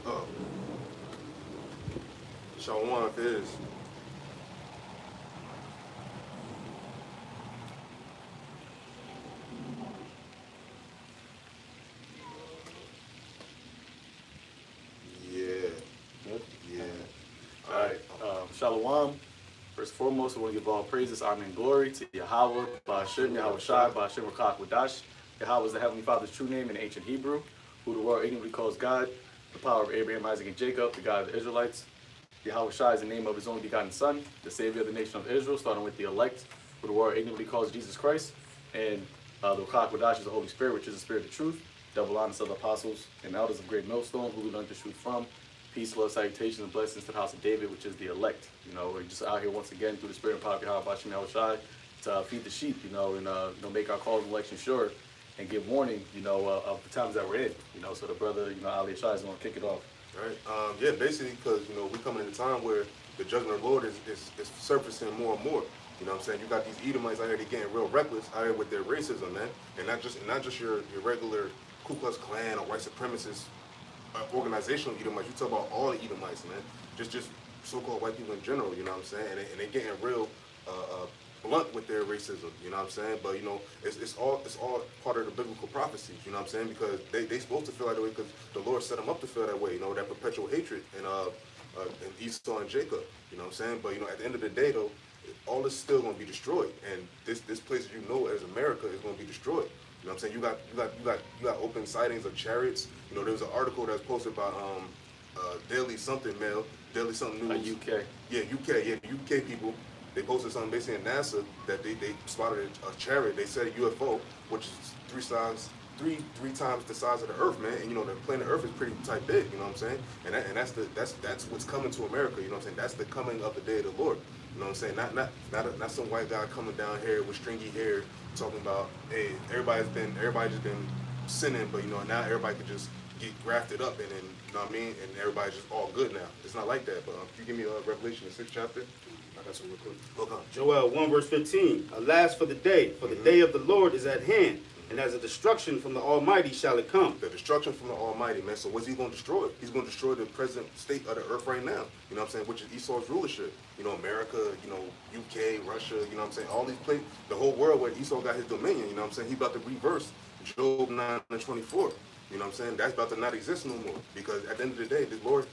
Oh. Shalom is. Yeah. Good? Yeah. All right. Shalom. First and foremost, we want to give all praises, honor, and glory to Yahawah, Ba'ashem, YAHAWASHI, Ba'ashem Rakak. Yahawah is the Heavenly Father's true name in ancient Hebrew, who the world ignorantly calls God, the power of Abraham, Isaac, and Jacob, the God of the Israelites. YAHAWASHI is the name of his only begotten Son, the Savior of the nation of Israel, starting with the elect, who the world ignorantly calls Jesus Christ. And the Rakak is the Holy Spirit, which is the Spirit of truth, double honest of the apostles and elders of great millstone, who we learned the truth from. Peace, love, salutations, and blessings to the house of David, which is the elect. You know, we're just out here once again through the spirit and power of YAHAWASHI to feed the sheep, and make our calls and election sure and give warning, of the times that we're in. So the brother, Ali Shai is going to kick it off. Right. Yeah, basically because, we coming in a time where the judgment of the Lord is surfacing more and more. You know what I'm saying? You got these Edomites out here, they getting real reckless out here with their racism, man. And not just your regular Ku Klux Klan or white supremacist organizational Edomites. You talk about all the Edomites, man. Just so-called white people in general, you know what I'm saying? And they getting real blunt with their racism, you know what I'm saying? But it's all part of the biblical prophecies, you know what I'm saying? Because they supposed to feel that way because the Lord set them up to feel that way, that perpetual hatred and Esau and Jacob, you know what I'm saying? But at the end of the day though, all is still going to be destroyed, and this place as America is going to be destroyed. You know what I'm saying? You got open sightings of chariots. There was an article that was posted by Daily Something Mail, Daily Something News. UK. Yeah, UK. Yeah, the UK people. They posted something basically in NASA that they spotted a chariot. They said a UFO, which is three times the size of the Earth, man. And the planet Earth is pretty tight big. You know what I'm saying? And that's what's coming to America. You know what I'm saying? That's the coming of the day of the Lord. You know what I'm saying? Not some white guy coming down here with stringy hair talking about, hey, everybody's just been sinning, but now everybody can just get grafted up and then, you know what I mean? And everybody's just all good now. It's not like that. But if you give me Revelation, the 6th chapter. I got some real quick. Okay. Joel 1 verse 15. Alas for the day of the Lord is at hand, and as a destruction from the Almighty shall it come. The destruction from the Almighty, man. So what's he going to destroy? He's going to destroy the present state of the earth right now. You know what I'm saying? Which is Esau's rulership. America, UK, Russia, you know what I'm saying? All these places, the whole world where Esau got his dominion, you know what I'm saying? He about to reverse Job 9 and 24. You know what I'm saying? That's about to not exist no more. Because at the end of the day, the Lord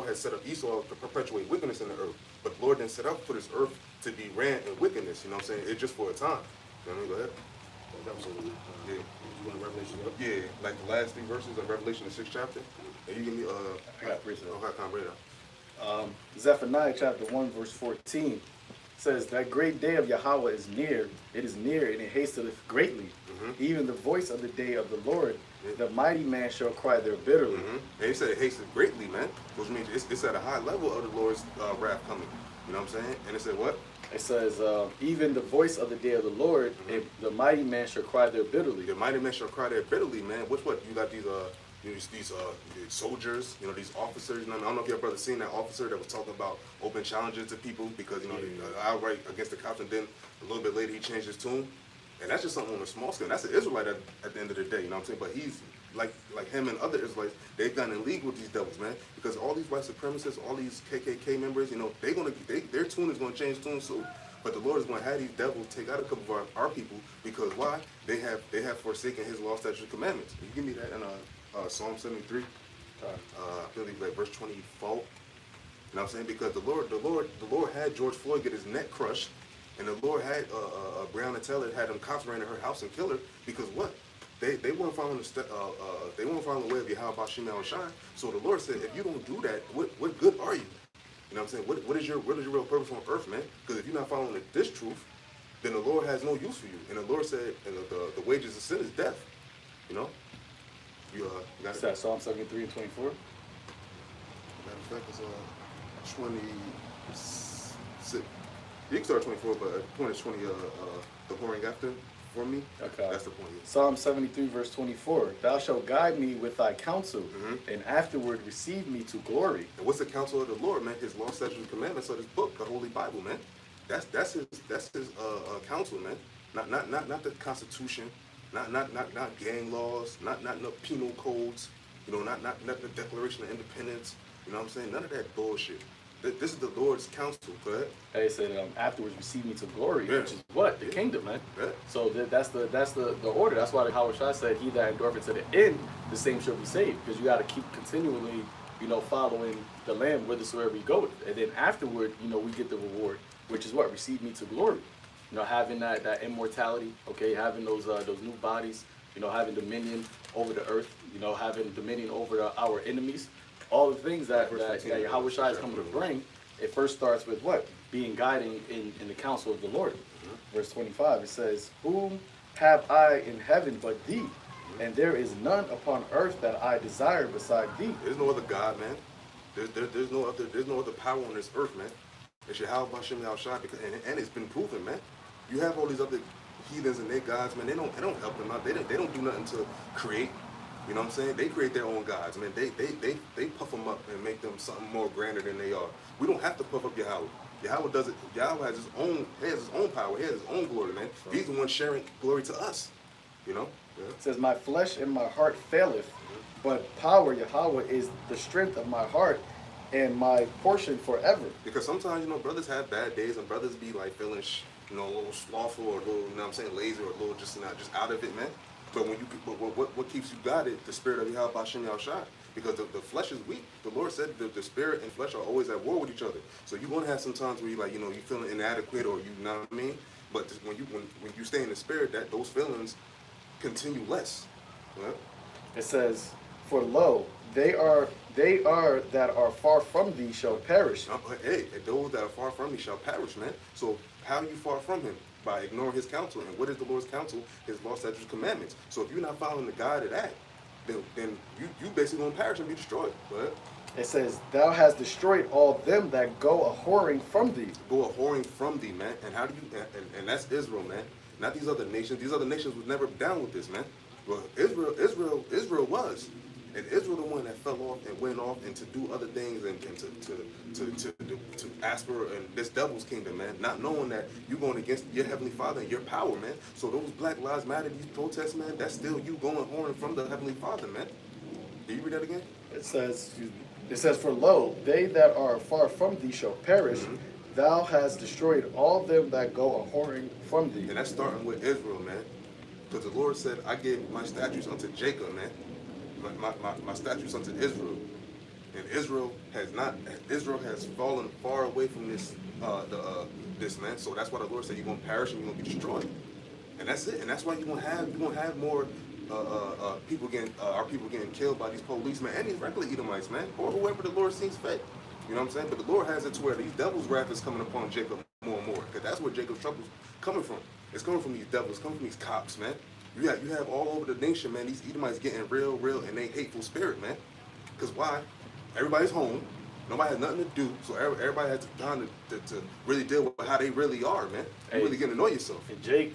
has set up Esau to perpetuate wickedness in the earth. But the Lord didn't set up for this earth to be ran in wickedness. You know what I'm saying? It's just for a time. You know what I mean? Go ahead. That was on Yeah. you want Revelation up? Yeah, like the last 3 verses of Revelation, the 6th chapter. And you give me I got 3. okay, come right up. Zephaniah chapter 1 verse 14 says, that great day of Yahawah is near. It is near, and it hasteth greatly. Even the voice of the day of the Lord, the mighty man shall cry there bitterly. And he said it hasteth greatly, man, which means it's at a high level of the Lord's wrath coming. You know what I'm saying? And it said what? It says, even the voice of the day of the Lord, the mighty man shall cry there bitterly. The mighty man shall cry there bitterly, man. What? You got these soldiers, these officers. I don't know if your brother seen that officer that was talking about open challenges to people because outright against the cops, and then a little bit later he changed his tune. And that's just something on a small scale. That's an Israelite at the end of the day, you know what I'm saying? But he's like him and other Israelites, they've gotten in league with these devils, man. Because all these white supremacists, all these KKK members, their tune is gonna change tune soon. But the Lord is going to have these devils take out a couple of our people because why? They have forsaken His law, statutes, and commandments. You give me that in Psalm 73, I believe like verse 24. You know what I'm saying? Because the Lord had George Floyd get his neck crushed, and the Lord had Breonna Taylor had them cops ran to her house and kill her because what? They weren't following they weren't following the way of YAHAWASHI. So the Lord said, if you don't do that, what good are you? You know what I'm saying? What is your real purpose on earth, man? Because if you're not following this truth, then the Lord has no use for you. And the Lord said, and the wages of sin is death. You know? You got it? That's Psalm 73 and 24. Matter of fact, it's 26. You can start 24, but the point is 20. The whoring after for me. Okay. That's the point. Yeah. Psalm 73 verse 24. Thou shalt guide me with thy counsel, and afterward receive me to glory. And what's the counsel of the Lord, man? His law, statutes, and commandments of His book, the Holy Bible, man. That's his counsel, man. Not the Constitution, not gang laws, not no penal codes. You know, not the Declaration of Independence. You know what I'm saying? None of that bullshit. This is the Lord's counsel. Go ahead. They said afterwards receive me to glory, Yeah. which is what? The kingdom, man. Yeah. So that's the order. That's why the YAHAWASHI said, he that endureth to the end, the same shall be saved. Because you got to keep continually, following the Lamb whithersoever you go. And then afterward, we get the reward, which is what? Receive me to glory. Having that immortality, okay, having those new bodies, having dominion over the earth, having dominion over our enemies. All the things that YAHAWASHI is coming to bring, it first starts with what? Being guiding in the counsel of the Lord. Verse 25, it says, whom have I in heaven but thee? And there is none upon earth that I desire beside thee. There's no other God, man. There's no other power on this earth, man. It's YAHAWASHI, because and it's been proven, man. You have all these other heathens and their gods, man. They don't help them out. They don't do nothing to create. You know what I'm saying? They create their own gods, man. They puff them up and make them something more grander than they are. We don't have to puff up Yahweh. Yahweh does it. Yahweh has his own power. He has his own glory, man. He's the one sharing glory to us. Yeah. It says, my flesh and my heart faileth, but power, Yahweh, is the strength of my heart and my portion forever. Because sometimes, brothers have bad days and brothers be like feeling, a little slothful or a little, lazy or a little just out of it, man. But what keeps you guided? The spirit of YAHAWASHI. Because the flesh is weak. The Lord said the spirit and flesh are always at war with each other. So you're gonna have some times where you feeling inadequate or you know what I mean. But when you stay in the spirit, that those feelings continue less. Yeah? It says, for lo, they are that are far from thee shall perish. Hey, those that are far from me shall perish, man. So how are you far from him? By ignoring his counsel. And what is the Lord's counsel? His law, statutes, commandments. So if you're not following the God of that, then you basically gonna perish and be destroyed. But it says, thou hast destroyed all them that go a whoring from thee. Go a whoring from thee, man. And how do you? And that's Israel, man. Not these other nations. These other nations was never down with this, man. Well, Israel was. And Israel the one that fell off and went off and to do other things and to ask for this devil's kingdom, man. Not knowing that you're going against your heavenly Father and your power, man. So those Black Lives Matter, these protests, man, that's still you going whoring from the heavenly Father, man. Do you read that again? It says, for lo, they that are far from thee shall perish. Thou hast destroyed all them that go a whoring from thee. And that's starting with Israel, man. Because the Lord said, I gave my statutes unto Jacob, man. My statutes unto Israel. And Israel has fallen far away from this man. So that's why the Lord said you're gonna perish and you're gonna be destroyed. And that's it. And that's why you're gonna have more our people getting killed by these policemen and these regular Edomites, man, or whoever the Lord sees fit. You know what I'm saying? But the Lord has it to where these devils' wrath is coming upon Jacob more and more, because that's where Jacob's trouble's coming from. It's coming from these devils, coming from these cops, man. You have all over the nation, man, these Edomites getting real, and they hateful spirit, man. Because why? Everybody's home. Nobody has nothing to do, so everybody has time to really deal with how they really are, man. You really get to know yourself. And Jake,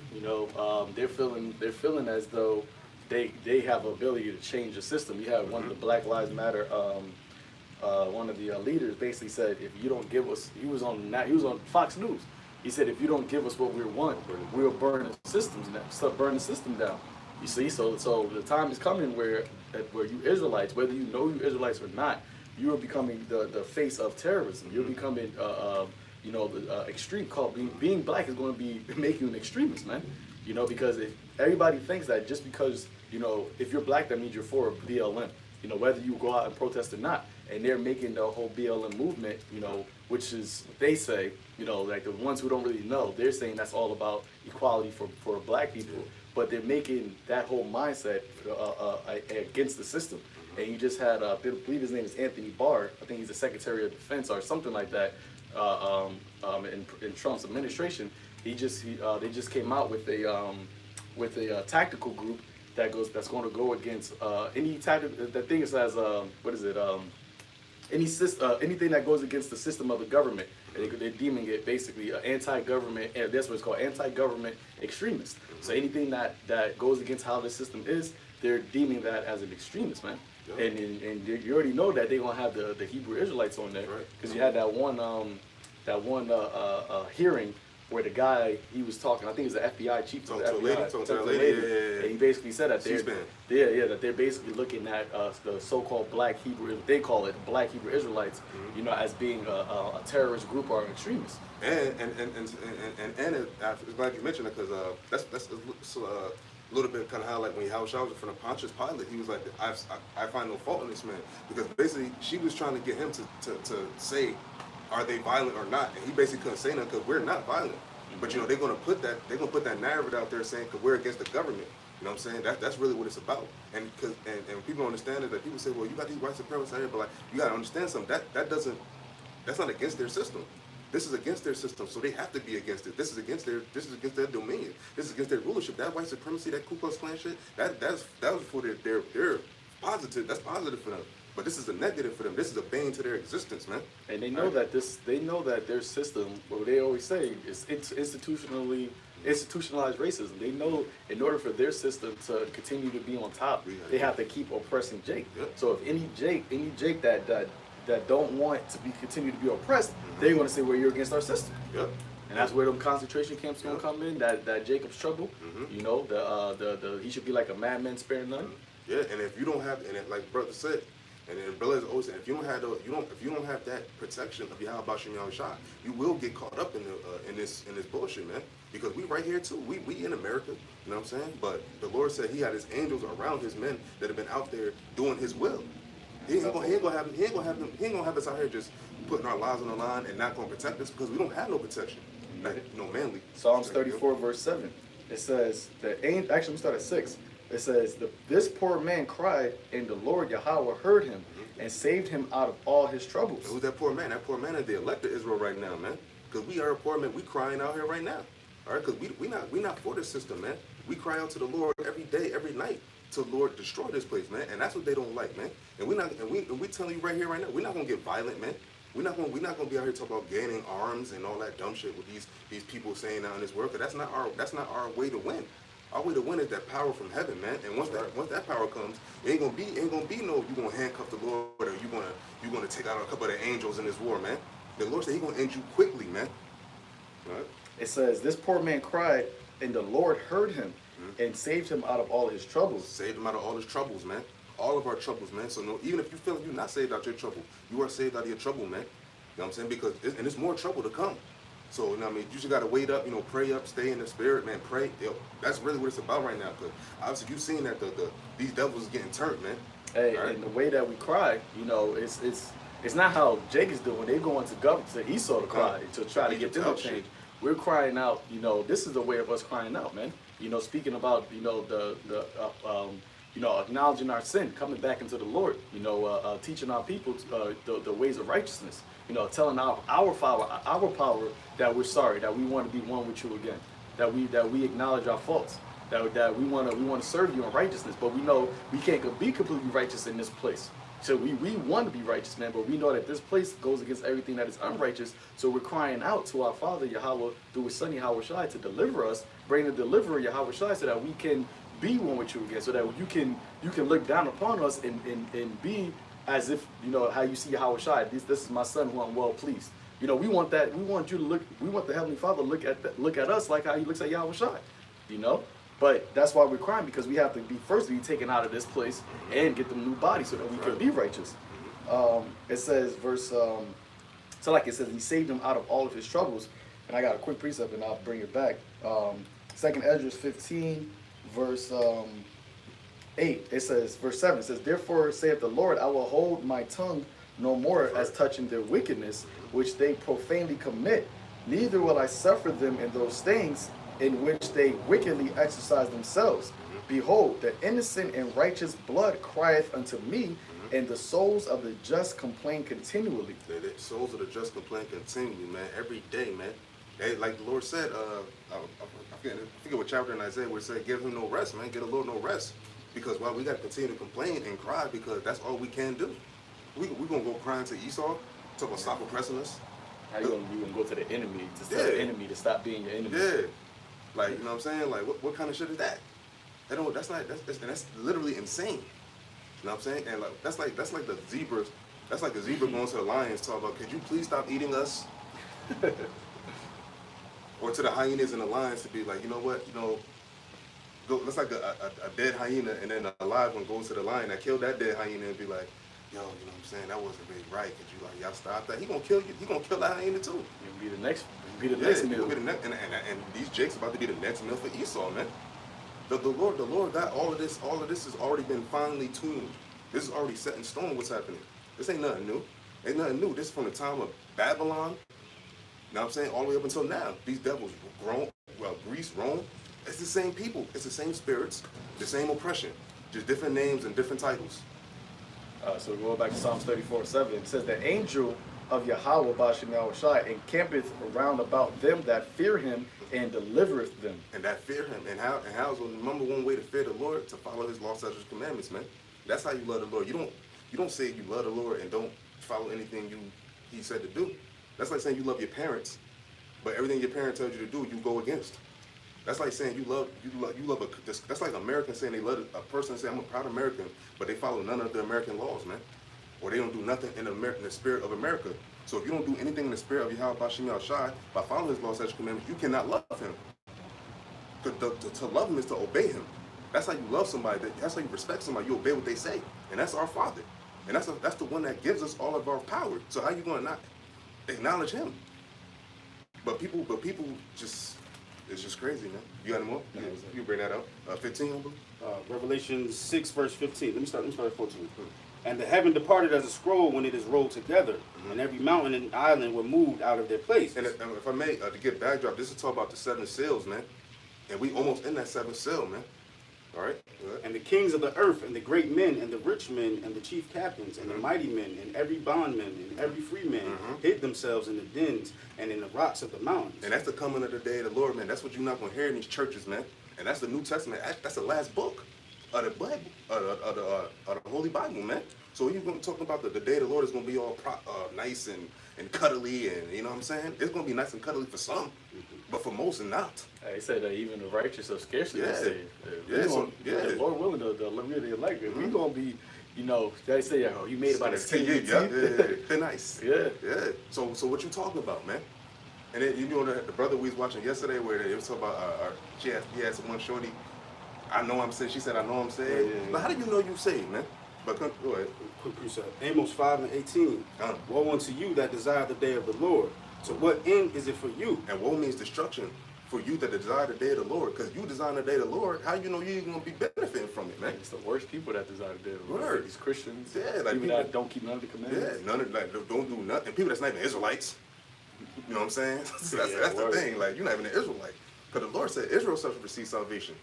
they're feeling as though they have ability to change the system. You have one of the Black Lives Matter, one of the leaders basically said, if you don't give us, he was on Fox News. He said, if you don't give us what we want, we'll burn the systems down. Burn the system down. You see, so the time is coming where you Israelites, whether you know you Israelites or not, you are becoming the face of terrorism. You're becoming, the extreme. Being black is going to be making you an extremist, man. Because if everybody thinks that just because, if you're black, that means you're for BLM. Whether you go out and protest or not. And they're making the whole BLM movement, which is, they say, like the ones who don't really know, they're saying that's all about equality for black people. But they're making that whole mindset against the system. And you just had, I believe his name is Anthony Barr. I think he's the Secretary of Defense or something like that in Trump's administration. They just came out with a tactical group that's going to go against any tactical. The thing is as anything that goes against the system of the government. They're deeming it basically anti-government, and that's what it's called, anti-government extremist. So anything that goes against how the system is, they're deeming that as an extremist, man. Yep. And you already know that they're gonna have the Hebrew Israelites on there, because you had that one hearing where the guy, he was talking, I think it was the FBI chief of the Talking to a FBI. lady, talking to talking that lady, yeah. And he basically said that C-SPAN. that they're basically looking at the so-called Black Hebrew, they call it Black Hebrew Israelites, you know, as being a terrorist group or an extremist. And it's glad you mentioned it because that's a little bit kind of how like when Yahawashi was in front of Pontius Pilate, he was like, I find no fault in this man, because basically she was trying to get him to say, are they violent or not, and he basically couldn't say nothing because we're not violent. But you know they're gonna put that narrative out there saying because we're against the government. You know what I'm saying? That's really what it's about. And because and people don't understand it. That people say, well, you got these white supremacists out here, but like you gotta understand something. That's not against their system. This is against their system, so they have to be against it. This is against their dominion. This is against their rulership. That white supremacy, that Ku Klux Klan shit, that was for their positive. That's positive for them. But this is a negative for them. This is a bane to their existence, man. And they know that their system, what they always say, is institutionalized racism. They know in order for their system to continue to be on top, they have to keep oppressing Jake. Yep. So if any Jake that don't want to continue to be oppressed, they're going to say, well, you're against our system. Yep. And that's where them concentration camps gonna come in. That Jacob's trouble. You know, the he should be like a madman sparing none. Yeah, and if you don't have, and like brother said, and then brother always said, if you don't have that protection of YAHAWASHI and YAHAWASHI, you will get caught up in this bullshit, man. Because we right here too. We in America, you know what I'm saying? But the Lord said He had His angels around His men that have been out there doing His will. He ain't gonna have us out here just putting our lives on the line and not gonna protect us because we don't have no protection. Like, manly. Psalms 34 verse 7. It says actually we start at 6. It says this poor man cried and the Lord Yahawah heard him and saved him out of all his troubles. Who's that poor man? That poor man is the elect of Israel right now, man. Because we are a poor man. We crying out here right now. All right, because we not for this system, man. We cry out to the Lord every day, every night, to the Lord destroy this place, man. And that's what they don't like, man. And we telling you right here, right now, we're not gonna get violent, man. We're not gonna be out here talking about gaining arms and all that dumb shit with these people saying out in this world. Cause that's not our way to win. Our way to win is that power from heaven, man. And once that power comes, it ain't gonna be no you gonna handcuff the Lord or you gonna take out a couple of the angels in this war, man. The Lord said He gonna end you quickly, man. All right? It says this poor man cried and the Lord heard him and saved him out of all his troubles. Saved him out of all his troubles, man. All of our troubles, man. So even if you feel like you're not saved out your trouble, you are saved out of your trouble, man. You know what I'm saying? Because there's more trouble to come. So, you know what I mean? You just got to wait up, pray up, stay in the spirit, man. Pray. Yo, that's really what it's about right now. Because obviously you've seen that these devils is getting turned, man. Hey, right? And the way that we cry, it's not how Jake is doing. They're going to Esau to cry to try to get them to change. We're crying out, this is the way of us crying out, man. Speaking about, acknowledging our sin, coming back into the Lord, teaching our people the ways of righteousness, telling our power that we're sorry, that we want to be one with you again, that we acknowledge our faults, that we want to serve you in righteousness, but we know we can't be completely righteous in this place. So we want to be righteous, man, but we know that this place goes against everything that is unrighteous. So we're crying out to our Father Yahawah through His Son YAHAWASHI to deliver us, bring the deliverer YAHAWASHI, so that we can be one with you again, so that you can look down upon us and be as if how you see YAHAWASHI. This is my son who I'm well pleased. We want that. We want you to look. We want the Heavenly Father to look at us like how He looks at YAHAWASHI. But that's why we're crying, because we have to be taken out of this place and get them new bodies so that we can be righteous. It says it says He saved him out of all of his troubles. And I got a quick precept and I'll bring it back. 2nd Ezra 15 verse 8. It says verse 7. It says, therefore saith the Lord, I will hold my tongue no more as touching their wickedness which they profanely commit, neither will I suffer them in those things in which they wickedly exercise themselves. Behold, the innocent and righteous blood crieth unto me, and the souls of the just complain continually. The souls of the just complain continually, man, every day, man. Hey, like the Lord said, I forget what chapter in Isaiah where it said, give Him no rest, man, give the Lord no rest. Because while we got to continue to complain and cry, because that's all we can do. We going to go crying to Esau, talk about stop oppressing us. How you gonna go to the enemy to tell the enemy to stop being your enemy? Yeah. Like, you know what I'm saying? Like, what kind of shit is that? That's literally insane. You know what I'm saying? And like that's like the zebras. That's like the zebra going to the lions talking about, could you please stop eating us? or to the hyenas and the lions to be like, you know what, go, let's like a dead hyena and then a live one goes to the lion that killed that dead hyena and be like, yo, you know what I'm saying, that wasn't really right. Could you like, y'all stop that? He gonna kill you. He gonna kill that hyena too. It'll be the next meal. And these jakes about to be the next meal for Esau, man. The Lord got all of this has already been finely tuned. This is already set in stone what's happening. This ain't nothing new. Ain't nothing new. This is from the time of Babylon, you know what I'm saying, all the way up until now. These devils grown, well, Greece, Rome, it's the same people. It's the same spirits, the same oppression, just different names and different titles. So going back to Psalms 34:7, it says, the angel of Yahawah, YAHAWASHI, encampeth round about them that fear him and delivereth them. And that fear him. And how's the number one way to fear the Lord? To follow his law, statutes, commandments, man. That's how you love the Lord. You don't say you love the Lord and don't follow anything he said to do. That's like saying you love your parents, but everything your parent tells you to do, you go against. That's like saying you love that's like Americans saying they love a person saying, I'm a proud American, but they follow none of the American laws, man. Or they don't do nothing in the spirit of America. So if you don't do anything in the spirit of YAHAWASHI by following his law, statutes, commandments, you cannot love him. To love him is to obey him. That's how you love somebody. That's how you respect somebody. You obey what they say. And that's our Father. And that's the one that gives us all of our power. So how you going to not acknowledge him? But people just, it's just crazy, man. You got any more? You bring that up. 15, Revelation 6, verse 15. Let me start at 14. And the heaven departed as a scroll when it is rolled together, and every mountain and island were moved out of their place. And if I may, to get backdrop, this is talk about the 7 seals, man. And we almost in that 7th seal, man. All right. And the kings of the earth, and the great men, and the rich men, and the chief captains, and the mighty men, and every bondman, and every free man, hid themselves in the dens and in the rocks of the mountains. And that's the coming of the day of the Lord, man. That's what you're not going to hear in these churches, man. And that's the New Testament. That's the last book of the Bible, of the Holy Bible, man. So you're going to talk about the day of the Lord is going to be all nice and cuddly, and you know what I'm saying? It's going to be nice and cuddly for some, but for most, not. He said that even the righteous are scarcely saved. The Lord willing, the really elect, we're going to be, they say, oh, you made about a skin. They're nice. Yeah. So what you talking about, man? And then, the brother we was watching yesterday where they was talking about, he had one shorty, I know I'm saved. She said, I know I'm saved. Yeah. But how do you know you saved, man? But go ahead. Quick precept. Amos 5 and 18. Woe unto you that desire the day of the Lord. To what end is it for you? And woe means destruction for you that desire the day of the Lord. Because you desire the day of the Lord, how you know you're going to be benefiting from it, man? It's the worst people that desire the day of the Lord. These Christians. Yeah, like people that don't keep none of the commandments. Yeah, don't do nothing. And people that's not even Israelites. You know what I'm saying? That's the thing. Like, you're not even an Israelite. Because the Lord said Israel shall receive salvation.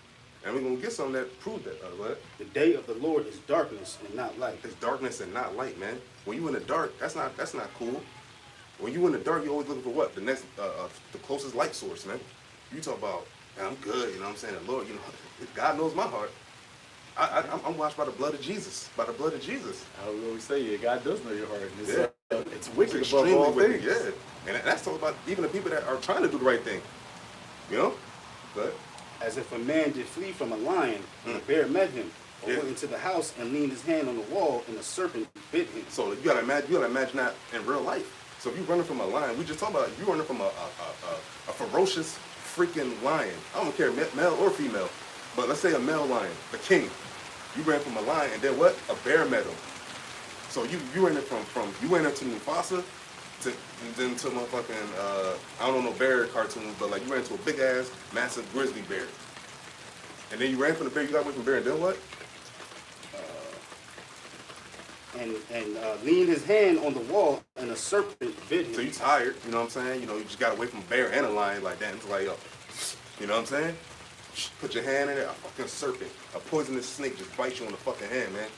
And we're going to get something that prove that. What? The day of the Lord is darkness and not light. It's darkness and not light, man. When you in the dark, that's not cool. When you in the dark, you're always looking for what? The next, the closest light source, man. You talk about, I'm good, you know what I'm saying? The Lord, God knows my heart. I'm washed by the blood of Jesus. By the blood of Jesus. I would always say, God does know your heart. It's wicked it's above all things. Yeah. And that's talking about even the people that are trying to do the right thing. But as if a man did flee from a lion, and a bear met him, or went into the house and leaned his hand on the wall, and a serpent bit him. So you gotta imagine that in real life. So if you're running from a lion, we just talking about you running from a ferocious freaking lion. I don't care, male or female, but let's say a male lion, the king. You ran from a lion, and then what? A bear met him. So you ran it from you ran into Mufasa to motherfucking I don't know bear cartoons, but like you ran into a big ass massive grizzly bear, and then you ran from the bear. You got away from the bear, and then what? And leaned his hand on the wall, and a serpent bit him. So you tired, you know what I'm saying? You just got away from a bear and a lion like that. And it's like, you know what I'm saying? Put your hand in it, a fucking serpent, a poisonous snake just bites you on the fucking hand, man.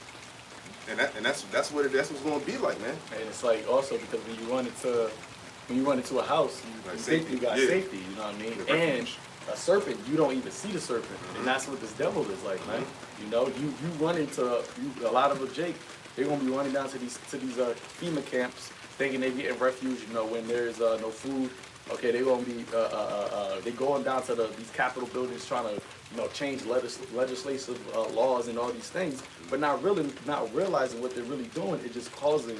And that's what it's gonna be like, man. And it's like also because when you run into a house, you think you got safety, you know what I mean? And a serpent, you don't even see the serpent, and that's what this devil is like, man. You run into a lot of Jake. They're gonna be running down to these FEMA camps, thinking they're getting refuge. When there's no food. Okay, they're gonna be they going down to these Capitol buildings trying to change legislative laws and all these things, but not realizing what they're really doing. It's just causing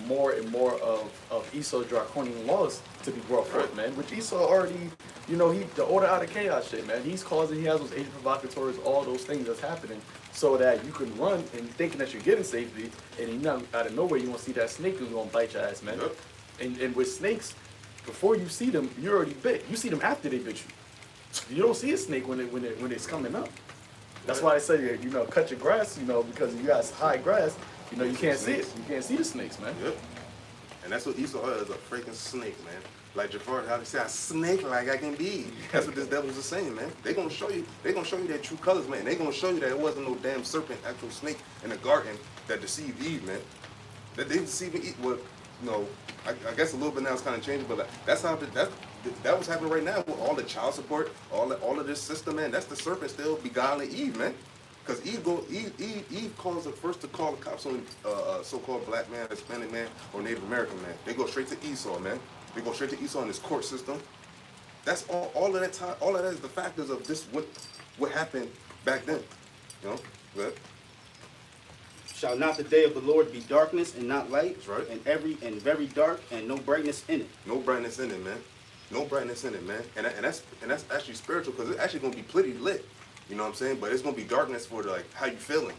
more and more of Esau's draconian laws to be brought forth, man. Which Esau already, the order out of chaos shit, man. He has those agent provocateurs, all those things that's happening, so that you can run and thinking that you're getting safety, and out of nowhere you gonna see that snake who's gonna bite your ass, man. Yep. And with snakes, before you see them, you're already bit. You see them after they bit you. You don't see a snake when it's coming up. That's why I say, cut your grass, because you got high grass, you can't see it. You can't see the snakes, man. Yep. And that's what Esau is, a freaking snake, man. Like Jafar, how they say, I snake like I can be. That's what this devils are saying, man. They're gonna show you their true colors, man. They're gonna show you that it wasn't no damn serpent, actual snake in the garden that deceived Eve, man. That they deceived Eve. Well, I guess a little bit now it's kind of changing, but that was happening right now with all the child support, all of this system, man. That's the serpent still beguiling Eve, man. Because Eve calls the first to call the cops on so-called black man, Hispanic man, or Native American man. They go straight to Esau, man. They go straight to Esau in this court system. That's all of that time. All of that is the factors of this what happened back then. But Shall not the day of the Lord be darkness and not light? That's right. And very dark and no brightness in it. no brightness in it, man. No brightness in it, man. And that's actually spiritual because it's actually gonna be pretty lit. You know what I'm saying? But it's gonna be darkness for how you feeling.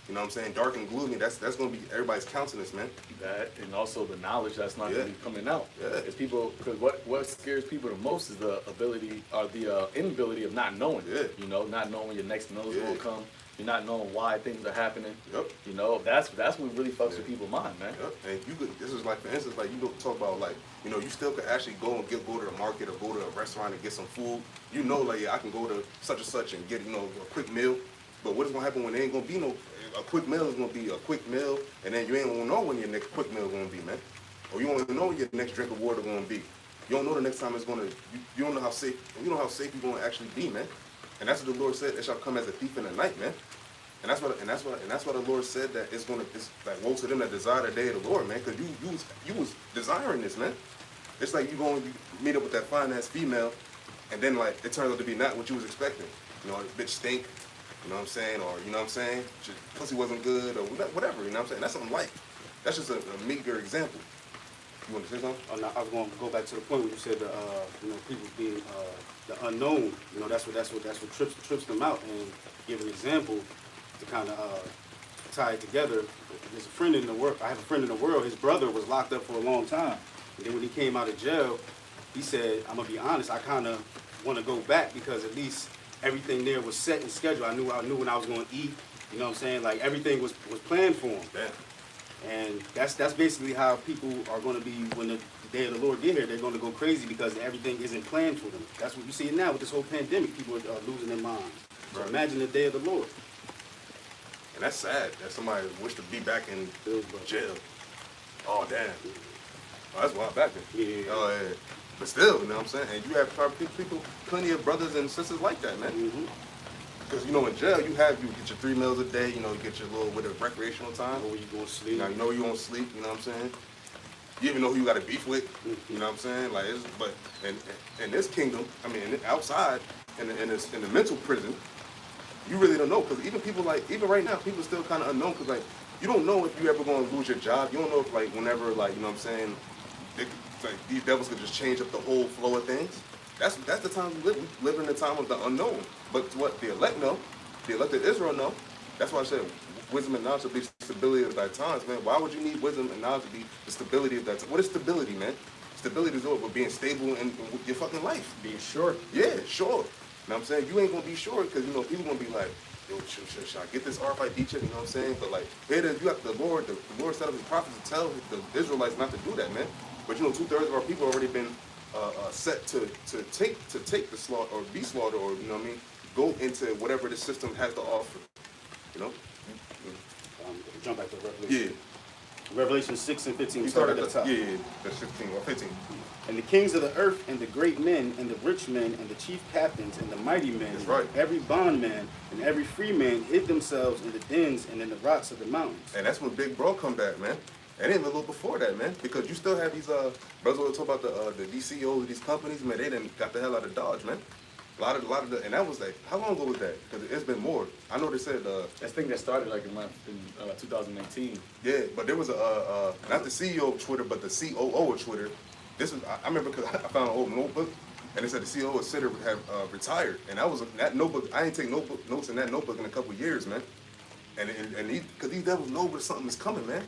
You know what I'm saying? Dark and gloomy. That's gonna be everybody's countenance, man. That and also the knowledge that's not going to be coming out. Yeah. Because what scares people the most is the ability or the inability of not knowing. Yeah. Not knowing when your next meal is Yeah. going to come. You're not knowing why things are happening. Yep. That's what really fucks with people's mind, man. Yep. And this is like, for instance, like you go talk about you still could actually go to the market or go to a restaurant and get some food. I can go to such and such and get a quick meal. But what is gonna happen when there ain't gonna be a quick meal? Is gonna be a quick meal, and then you ain't gonna know when your next quick meal is gonna be, man. Or you won't even know when your next drink of water gonna be. You don't know the next time it's gonna. You don't know how safe. You know how safe you're gonna actually be, man. And that's what the Lord said. It shall come as a thief in the night, man. And that's what the Lord said that it's like woe to them that desire the day of the Lord, man. Because you was desiring this, man. It's like you meet up with that fine ass female, and then it turns out to be not what you was expecting. Bitch stink. You know what I'm saying? Or, you know what I'm saying? Pussy wasn't good or whatever, you know what I'm saying? That's something light. That's just a meager example. You want to say something? Oh, no, I was going to go back to the point where you said people being the unknown. That's what trips them out. And give an example to kind of tie it together. There's a friend in the world. I have a friend in the world. His brother was locked up for a long time, and then when he came out of jail, he said, "I'm gonna be honest. I kind of want to go back because at least everything there was set and scheduled. I knew when I was going to eat. You know what I'm saying? Like everything was planned for him. Yeah. And that's basically how people are going to be when the day of the Lord get here. They're going to go crazy because everything isn't planned for them. That's what you see now with this whole pandemic. People are losing their minds. So Right. imagine the day of the Lord. And that's sad that somebody wished to be back in jail. Oh, damn. Oh, that's wild back then. Yeah. Oh, yeah. But still, you know what I'm saying? And you have people, plenty of brothers and sisters like that, man. Mm-hmm. Because, in jail, you get your 3 meals a day, you get your little bit of recreational time. Or you going to sleep. You know you won't sleep, you know what I'm saying? You even know who you got to beef with, you know what I'm saying? But in this kingdom, outside, in the mental prison, you really don't know. Because even right now, people still kind of unknown. Because, you don't know if you ever going to lose your job. You don't know if, whenever, you know what I'm saying, these devils could just change up the whole flow of things. That's the time we live in the time of the unknown. But what the elect know, the elected Israel know, that's why I said wisdom and knowledge will be stability of thy times, man. Why would you need wisdom and knowledge to be the stability of that time? What is stability, man? Stability is what? Being stable in your fucking life. Being sure. Yeah, sure. You know what I'm saying? You ain't gonna be sure because people gonna be like, yo, should I get this RFID chip? You know what I'm saying? But you got the Lord set up his prophets to tell the Israelites not to do that, man. But 2/3 of our people already been set to take the slaughter or be slaughtered or go into whatever the system has to offer. Jump back to Revelation. Yeah. Revelation 6 and 15. You Start started at the top. Yeah, that's 16 or 15. And the kings of the earth, and the great men, and the rich men, and the chief captains, and the mighty men, That's right. every bondman, and every free man hid themselves in the dens and in the rocks of the mountains. And that's when Big Bro come back, man. And even a little before that, man, because you still have these brothers will talk about the DCOs of these companies, man. They done got the hell out of Dodge, man. And that was like, how long ago was that? Because it's been more. I know they said, I think that started like in 2019. yeah, but there was not the CEO of Twitter, but the COO of Twitter. This was, I remember because I found an old notebook, and it said the COO of Twitter had retired, and that notebook, I ain't take notes in that notebook in a couple of years, man. And because these devils know where something is coming, man.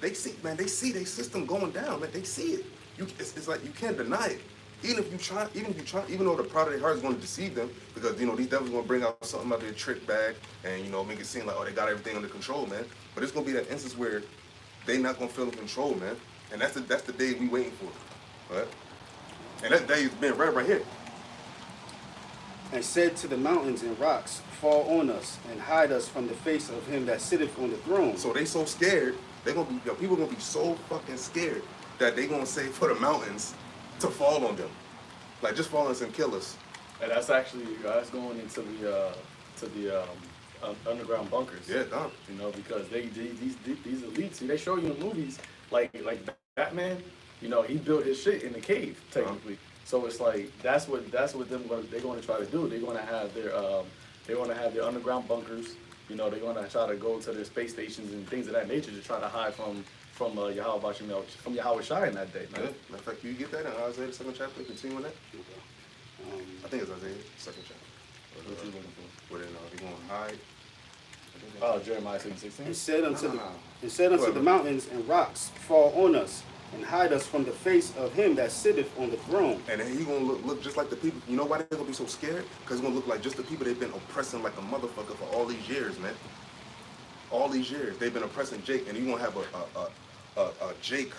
They see, man. They see their system going down, man. They see it. It's like you can't deny it. Even if you try, even though the pride of their heart is going to deceive them, because these devils are going to bring out something out of their trick bag and make it seem like, oh, they got everything under control, man. But it's going to be that instance where they not going to feel in control, man. And that's the day we waiting for, right? And that day is being right here. And said to the mountains and rocks, fall on us and hide us from the face of him that sitteth on the throne. So they so scared, people gonna be so fucking scared that they gonna say for the mountains to fall on them, like just fall on us and kill us. And that's actually that's going into the underground bunkers. Yeah, done. Because these elites, they show you in movies like Batman. He built his shit in the cave technically. So it's like that's what they're going to try to do. They're going to have their underground bunkers. They're going to try to go to their space stations and things of that nature to try to hide from YAHAWASHI, from YAHAWASHI in that day, man. Yeah. Matter of fact, you get that in Isaiah the 2nd chapter. Continue on that. I think it's Isaiah 2nd chapter. What you looking for? Where they're going to hide. Oh, Jeremiah 16:16. And said unto the mountains and rocks, fall on us and hide us from the face of him that sitteth on the throne. And then he's gonna look just like the people. You know why they're gonna be so scared? Because it's gonna look like just the people they've been oppressing like a motherfucker for all these years, man. All these years they've been oppressing Jake, and you're gonna have a Jake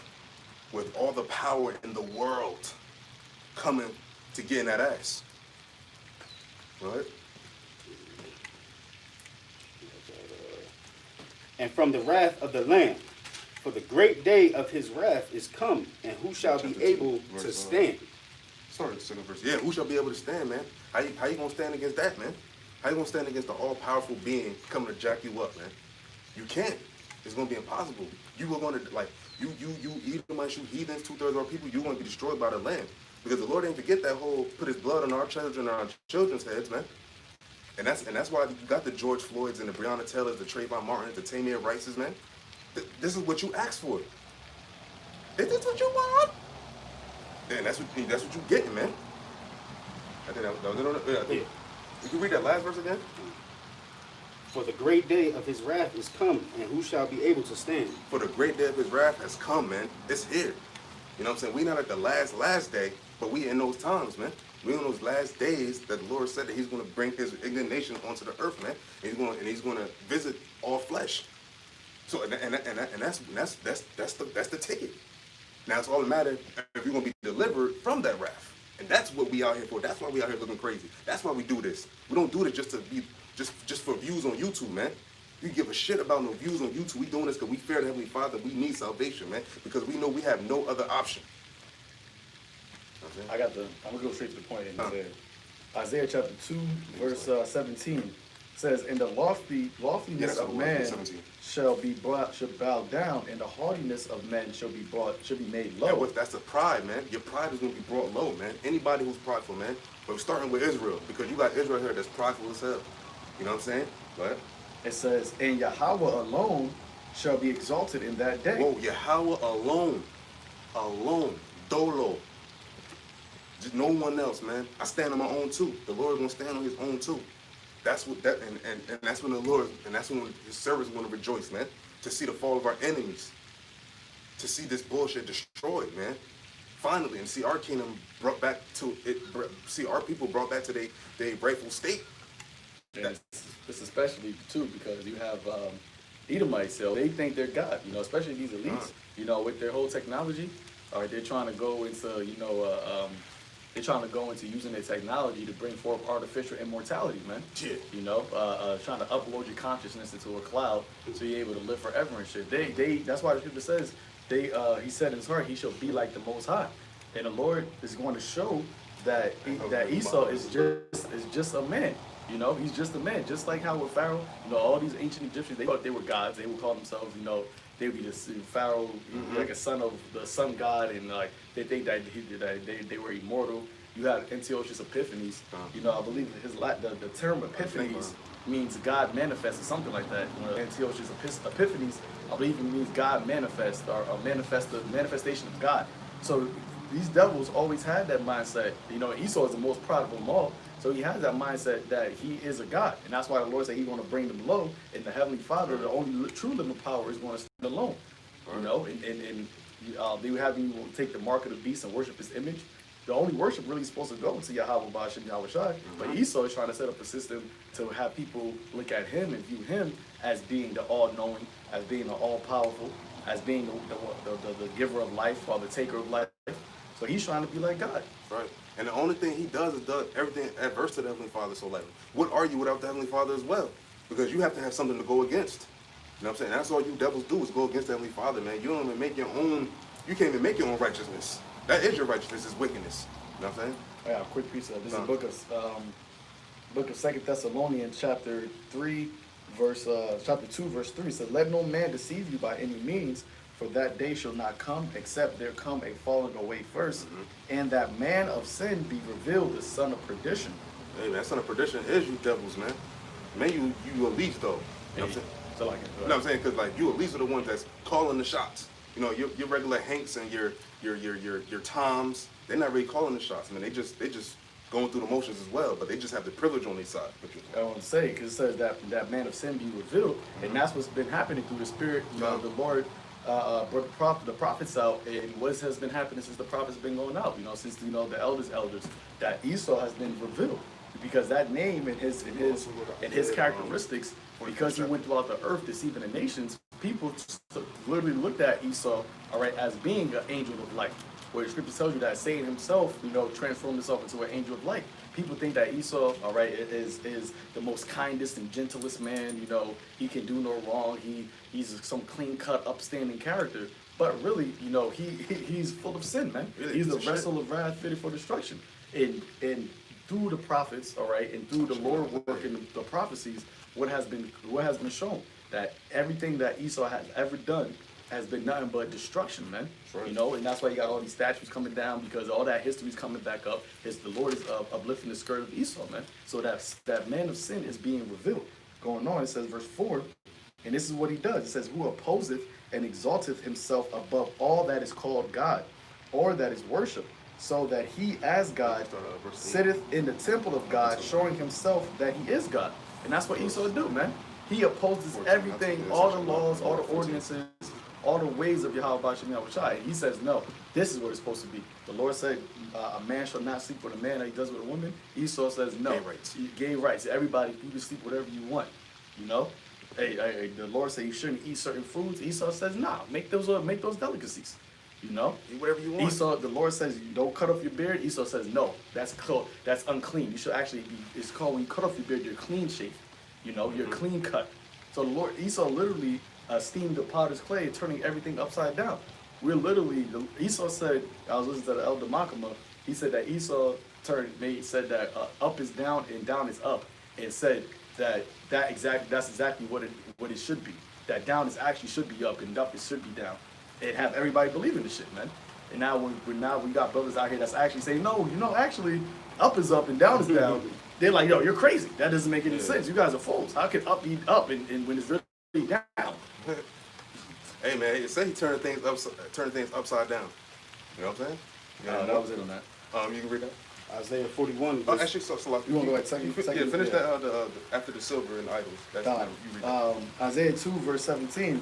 with all the power in the world coming to get in that ass, right? And from the wrath of the Lamb, for the great day of his wrath is come, and who shall be able to stand? Sorry, second verse. Yeah, who shall be able to stand, man? How you gonna stand against that, man? How you gonna stand against the all-powerful being coming to jack you up, man? You can't. It's gonna be impossible. You are gonna you Edomites, you heathens, 2/3 of our people. You're gonna be destroyed by the Lamb, because the Lord didn't forget that whole put His blood on our children and our children's heads, man. And that's why you got the George Floyds and the Breonna Taylors, the Trayvon Martins, the Tamir Rices, man. This is what you asked for. Is this what you want? Then that's what you getting, man. I think that was it on the, I think. You can read that last verse again? For the great day of his wrath is come, and who shall be able to stand? For the great day of his wrath has come, man. It's here. You know what I'm saying? We not at the last day, but we in those times, man. We in those last days that the Lord said that He's going to bring His indignation onto the earth, man. And He's going to visit all flesh. So and that's the ticket. Now it's all that matters if you're gonna be delivered from that wrath, and that's what we out here for. That's why we out here looking crazy. That's why we do this. We don't do this just for views on YouTube, man. We give a shit about no views on YouTube. We doing this because we fear the Heavenly Father. We need salvation, man, because we know we have no other option. I'm gonna go straight to the point. Isaiah chapter 2, verse 17. Says, and the loftiness of man shall bow down, and the haughtiness of men shall be made low. Yeah, that's the pride, man. Your pride is gonna be brought low, man. Anybody who's prideful, man. But we're starting with Israel, because you got Israel here that's prideful as hell. You know what I'm saying? But it says, and Yahawah alone shall be exalted in that day. Whoa, Yahawah alone, dolo. Just no one else, man. I stand on my own too. The Lord gonna stand on His own too. That's what and that's when the Lord, and that's when His servants want to rejoice, man, to see the fall of our enemies, to see this bullshit destroyed, man, finally, and see our kingdom brought back to it, see our people brought back to their rightful state. And it's especially too because you have Edomites, so they think they're God, especially these elites, with their whole technology, or they're trying to go into, they're trying to go into using their technology to bring forth artificial immortality, man. Yeah. Trying to upload your consciousness into a cloud so you're able to live forever and shit. That's why the scripture says, He said in His heart, he shall be like the Most High. And the Lord is going to show that Esau is just a man. He's just a man. Just like how with Pharaoh, all these ancient Egyptians, they thought they were gods. They would call themselves, they would be the Pharaoh, like a son of the sun god, and like they think that they were immortal you had Antiochus Epiphanes. You know, I believe the term Epiphanies means God manifest or something like that. You know, Antiochus Epiphanes, I believe it means God manifest or a manifestation of God. So these devils always had that mindset. You know, Esau is the most proud of them all. So he has that mindset that he is a God. And that's why the Lord said he's going to bring them low. And the Heavenly Father, the only true living power, is going to stand alone. You know, and they would have you take the mark of the beast and worship his image. The only worship really is supposed to go to Yahawah, Ba'ashem, YAHAWASHI. But Esau is trying to set up a system to have people look at him and view him as being the all-knowing, as being the all-powerful, as being the giver of life or the taker of life. So he's trying to be like God. Right. And the only thing he does is does everything adverse to the Heavenly Father. So like, what are you without the Heavenly Father as well? Because you have to have something to go against. You know what I'm saying? That's all you devils do is go against the Heavenly Father, man. You don't even make your own, you can't even make your own righteousness. That is your righteousness, is wickedness. You know what I'm saying? I got a quick piece of this. Is book of 2 Thessalonians chapter 3, chapter 2, verse 3. It says, "Let no man deceive you by any means, for that day shall not come, except there come a falling away first, and that man of sin be revealed, the son of perdition." Hey, man, that son of perdition is you devils, man. Man, you at least, though. You know what I'm saying? So like, You know what I'm saying? Because like you at least are the ones that's calling the shots. You know, your regular Hanks and your Toms, they're not really calling the shots, man. They just going through the motions as well, but they just have the privilege on their side. I want to say, because it says that man of sin be revealed, and that's what's been happening through the Spirit. You know, the Lord brought the prophets out, and what has been happening since the prophets been going out? You know, since the elders, that Esau has been revealed, because that name and his characteristics, because he went throughout the earth deceiving the nations, people literally looked at Esau, all right, as being an angel of light. Where the scripture tells you that Satan himself, transformed himself into an angel of light. People think that Esau, all right, is the most kindest and gentlest man. You know, he can do no wrong. He's some clean-cut, upstanding character. But really, he's full of sin, man. Really, he's a vessel of wrath fitted for destruction. And through the prophets, all right, and through the Lord working the prophecies, what has been shown that everything that Esau has ever done has been nothing but destruction, man. Right. And that's why you got all these statues coming down, because all that history is coming back up. The Lord is uplifting the skirt of Esau, man. So that man of sin is being revealed. Going on, it says verse 4, and this is what he does. It says, "Who opposeth and exalteth himself above all that is called God, or that is worshipped, so that he as God sitteth in the temple of God, showing himself that he is God." And that's what Esau do, man. He opposes everything, all the laws, all the ordinances, all the ways of Yahawah, Ba'ashem, YAHAWASHI. He says, no, this is what it's supposed to be. The Lord said, a man shall not sleep with a man that he does with a woman. Esau says, no. Gay rights. Gay rights. Everybody, you can sleep whatever you want. Hey, the Lord said you shouldn't eat certain foods. Esau says, nah, make those delicacies. Eat whatever you want. Esau, the Lord says, you don't cut off your beard. Esau says, no, that's unclean. You should actually be, it's called, when you cut off your beard, you're clean shaved. You're clean cut. So the Lord, Esau literally esteemed the potter's clay, turning everything upside down. Esau said, I was listening to the Elder Makama, he said that Esau said that up is down and down is up, and said that's exactly what it should be. That down should be up, and up should be down. And have everybody believe in this shit, man. And now we got brothers out here that's actually saying, no, actually up is up and down is down. They're like, yo, you're crazy. That doesn't make any sense. You guys are fools. How can up be up and when it's really down? Hey man, it said he turning things upside down. You know what I'm saying? Yeah, that was it on that. You can read that. Isaiah 41. Oh, actually, so like, you want to go ahead second? Yeah, finish that after the silver and idols. That's you read that. Isaiah 2, verse 17,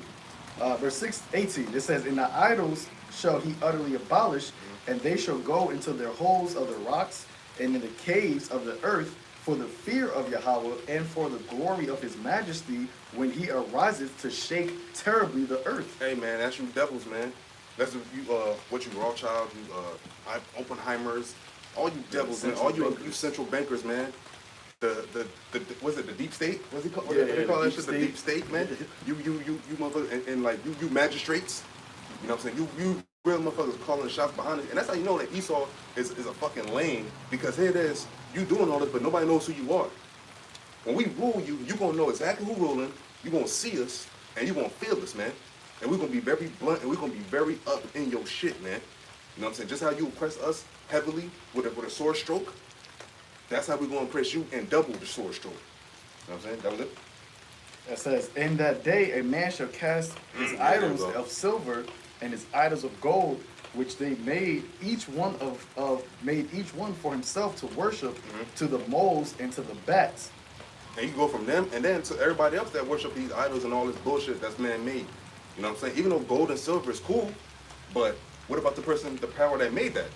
verse 18. It says, "And the idols shall he utterly abolish, and they shall go into their holes of the rocks and in the caves of the earth, for the fear of Yahweh and for the glory of his majesty, when he ariseth to shake terribly the earth." Hey man, that's you devils, man. That's what you Rothschild, you Oppenheimers, all you devils, man. All you central bankers, man. Was it the deep state? What's it called? They call that shit the deep state, man. You motherfuckers, and like you magistrates. You know what I'm saying? You real motherfuckers calling the shots behind it, and that's how you know that Esau is a fucking lame, because here it is, you doing all this, but nobody knows who you are. When we rule you, you gonna know exactly who ruling. You gonna see us, and you gonna feel us, man. And we're gonna be very blunt, and we're gonna be very up in your shit, man. You know what I'm saying? Just how you oppress us, heavily with a sword stroke, that's how we're going to impress you and double the sword stroke. You know what I'm saying? That was it. It says, in that day a man shall cast his Yeah, there you idols go. of silver and his idols of gold, which they made each one for himself to worship, to the moles and to the bats. And you go from them and then to everybody else that worship these idols and all this bullshit that's man-made. You know what I'm saying? Even though gold and silver is cool, but what about the power that made that?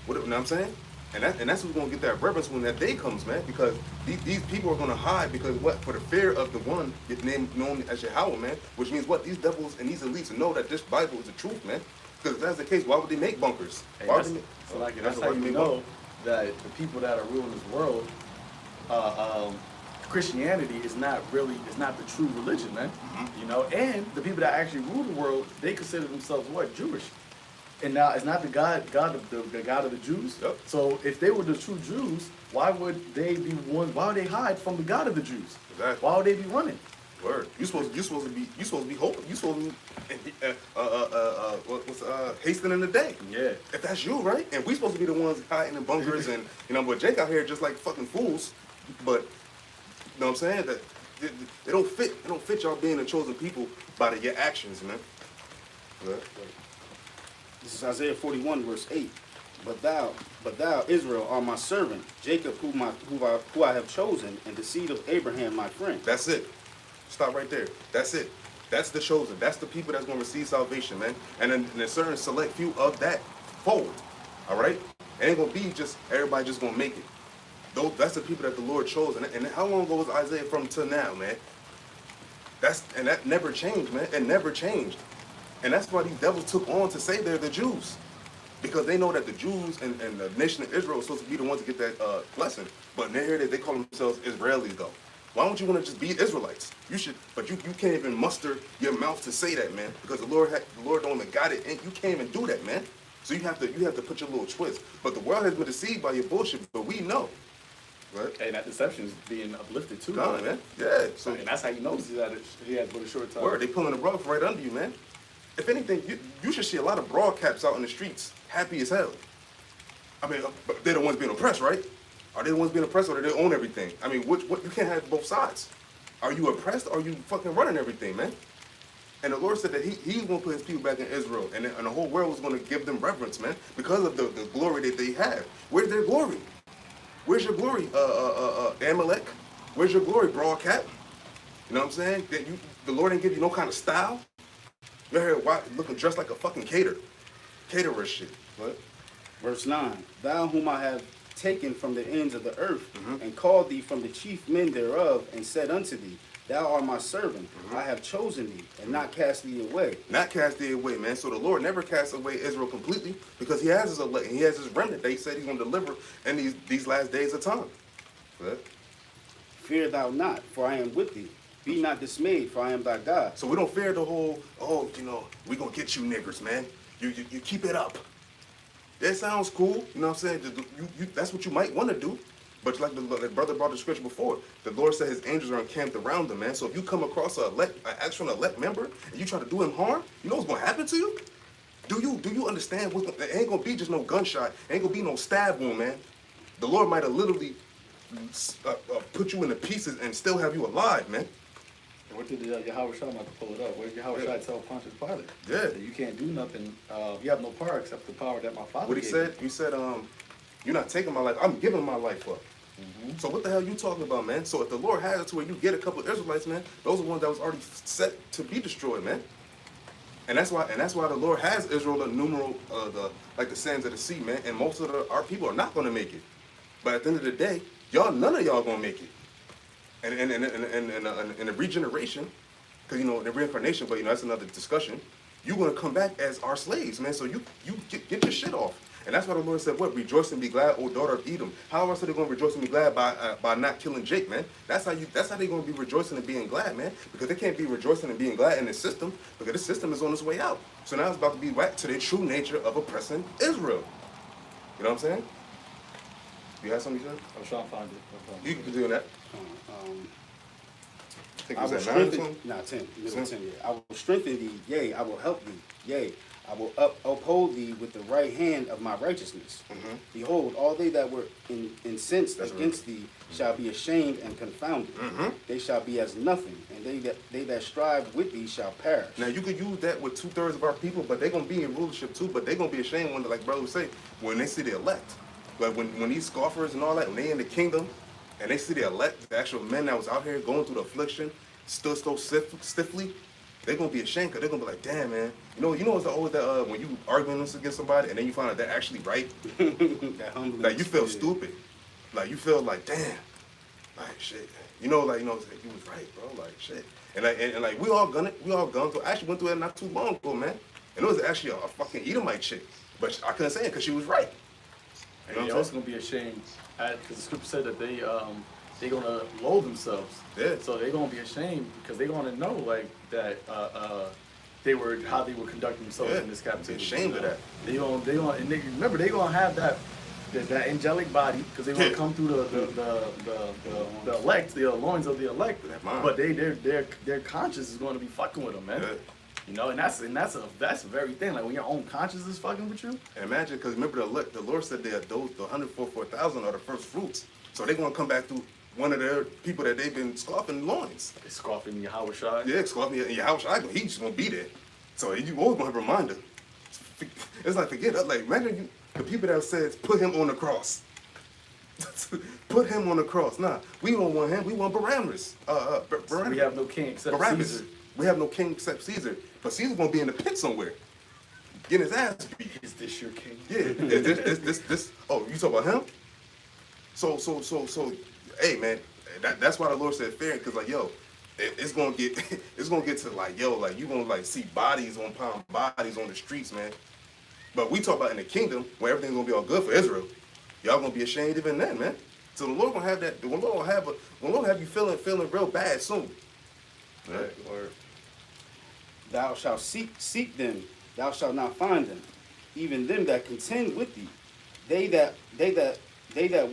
You know what I'm saying? And that's who's gonna get that reverence when that day comes, man. Because these people are gonna hide because what? For the fear of the one get named known as Yahawah, man. Which means what? These devils and these elites know that this Bible is the truth, man. Because if that's the case, why would they make bunkers? Hey, Why would that's, they make, so like, that's that's why how they you make know that the people that are ruling this world, Christianity is not the true religion, man. You know, and the people that actually rule the world, they consider themselves what? Jewish. And now it's not the God of the Jews. Yep. So if they were the true Jews, why would they be one? Why would they hide from the God of the Jews? Exactly. Why would they be running? Word. You supposed to be hoping. You supposed to be hastening the day. Yeah. If that's you, right? And we supposed to be the ones hiding in bunkers and but Jake out here just like fucking fools. But you know what I'm saying? That they don't fit. They don't fit y'all being the chosen people by your actions, man. Right. This is Isaiah 41, verse 8. But thou, Israel, are my servant, Jacob, who I have chosen, and the seed of Abraham, my friend. That's it. Stop right there. That's it. That's the chosen. That's the people that's going to receive salvation, man. And then a certain select few of that fold. All right? It ain't going to be just everybody just going to make it. That's the people that the Lord chose. And how long ago was Isaiah from till now, man? That never changed, man. It never changed. And that's why these devils took on to say they're the Jews. Because they know that the Jews and the nation of Israel are supposed to be the ones to get that blessing. But here they call themselves Israelis, though. Why don't you want to just be Israelites? You should, but you can't even muster your mouth to say that, man. Because the Lord don't even got it, and you can't even do that, man. So you have to put your little twist. But the world has been deceived by your bullshit, but we know, right? And that deception is being uplifted too. Come on, man. Yeah. So And that's how you know he had but a short time. word, they pulling the rug right under you, man. If anything, you should see a lot of broad caps out in the streets, happy as hell. I mean, but they're the ones being oppressed, right? Are they the ones being oppressed, or do they own everything? I mean, what you can't have both sides. Are you oppressed, or are you fucking running everything, man? And the Lord said that He's going to put His people back in Israel, and the whole world was going to give them reverence, man, because of the glory that they have. Where's their glory? Where's your glory, Amalek? Where's your glory, broad cap? You know what I'm saying? That the Lord didn't give you no kind of style. You're here looking dressed like a fucking caterer shit. What? Verse 9. Thou whom I have taken from the ends of the earth, and called thee from the chief men thereof, and said unto thee, Thou art my servant, I have chosen thee, and not cast thee away. Not cast thee away, man. So the Lord never casts away Israel completely because He has His elect, and He has His remnant. They said He's going to deliver in these last days of time. What? Fear thou not, for I am with thee. Be not dismayed, for I am thy God. So we don't fear the whole, we going to get you niggers, man. You keep it up. That sounds cool, you know what I'm saying? That's what you might want to do. But like the brother brought the scripture before, the Lord said His angels are encamped around them, man. So if you come across an actual elect member and you try to do him harm, you know what's going to happen to you? Do you understand? It ain't going to be just no gunshot. It ain't going to be no stab wound, man. The Lord might have literally put you into pieces and still have you alive, man. And what did YAHAWASHI, I'm about to pull it up, what did YAHAWASHI tell Pontius Pilate? Yeah. That you can't do nothing, you have no power except the power that my Father What He gave said? you. He said, you're not taking my life. I'm giving my life up. So what the hell you talking about, man? So if the Lord has it to where you get a couple of Israelites, man, those are ones that was already set to be destroyed, man. And that's why the Lord has Israel the numeral, like the sands of the sea, man. And most of our people are not going to make it. But at the end of the day, none of y'all going to make it. And in the regeneration, because the reincarnation, but that's another discussion. You're going to come back as our slaves, man. So you get your shit off. And that's why the Lord said, what? Rejoice and be glad, O daughter of Edom. How else are they going to rejoice and be glad by not killing Jake, man? That's how they're going to be rejoicing and being glad, man. Because they can't be rejoicing and being glad in this system, because this system is on its way out. So now it's about to be back to their true nature of oppressing Israel. You know what I'm saying? You have something you said? I'm trying to find it. You can continue that. I think it I was will at 9 or strengthen, something? 10, middle 10. 10, yeah. I will strengthen thee, yea, I will help thee, yea, I will uphold thee with the right hand of my righteousness. Behold, all they that were incensed against thee shall be ashamed and confounded. They shall be as nothing, and they that strive with thee shall perish. Now you could use that with 2/3 of our people, but they're gonna be in rulership too. But they're gonna be ashamed when, like brother would say, when they see the elect. Like when these scoffers and all that, when they in the kingdom, and they see the elect, the actual men that was out here going through the affliction, stood so stiffly, they're gonna be ashamed because they're gonna be like, damn man, you know what's the old that when you arguing against somebody and then you find out they're actually right, like you feel stupid, like you feel like damn, like shit, you like you was right, bro, like shit, and like we all gone through. I actually went through it not too long ago, man, and it was actually a fucking Edomite chick, but I couldn't say it because she was right. You know And they're also gonna be ashamed, because the scripture said that they're gonna loathe themselves. Yeah. So they're gonna be ashamed because they're gonna know like that how they were conducting themselves in this captivity. They're ashamed of that. They gonna and remember they're gonna have that angelic body because they're gonna come through the elect, the loins of the elect. But their conscience is gonna be fucking with them, man. Yeah. And that's a very thing. Like when your own conscience is fucking with you. And imagine, because remember the Lord said the 144,000 are the first fruits. So they're going to come back through one of their people that they've been scoffing loins. They scoffing YAHAWASHI. Yeah, scoffing YAHAWASHI, he's just going to be there. So you always going to have a reminder. It's like, forget that. Like, imagine the people that says, put him on the cross. Put him on the cross. Nah, we don't want him. We want Barabbas. Barabbas. We have no king except Barabbas. Caesar. We have no king except Caesar. But Caesar's going to be in the pit somewhere. Getting his ass beat. Is this your king? Yeah, this. Oh, you talk about him? So, hey man, that's why the Lord said fear, because like yo, it's gonna get to like yo, like you gonna like see bodies on bodies on the streets, man. But we talk about in the kingdom where everything's gonna be all good for Israel. Y'all gonna be ashamed even then, man. So the Lord gonna have that. The Lord gonna have you feeling real bad soon. Right. Or Thou shalt seek them, thou shalt not find them. Even them that contend with thee, they that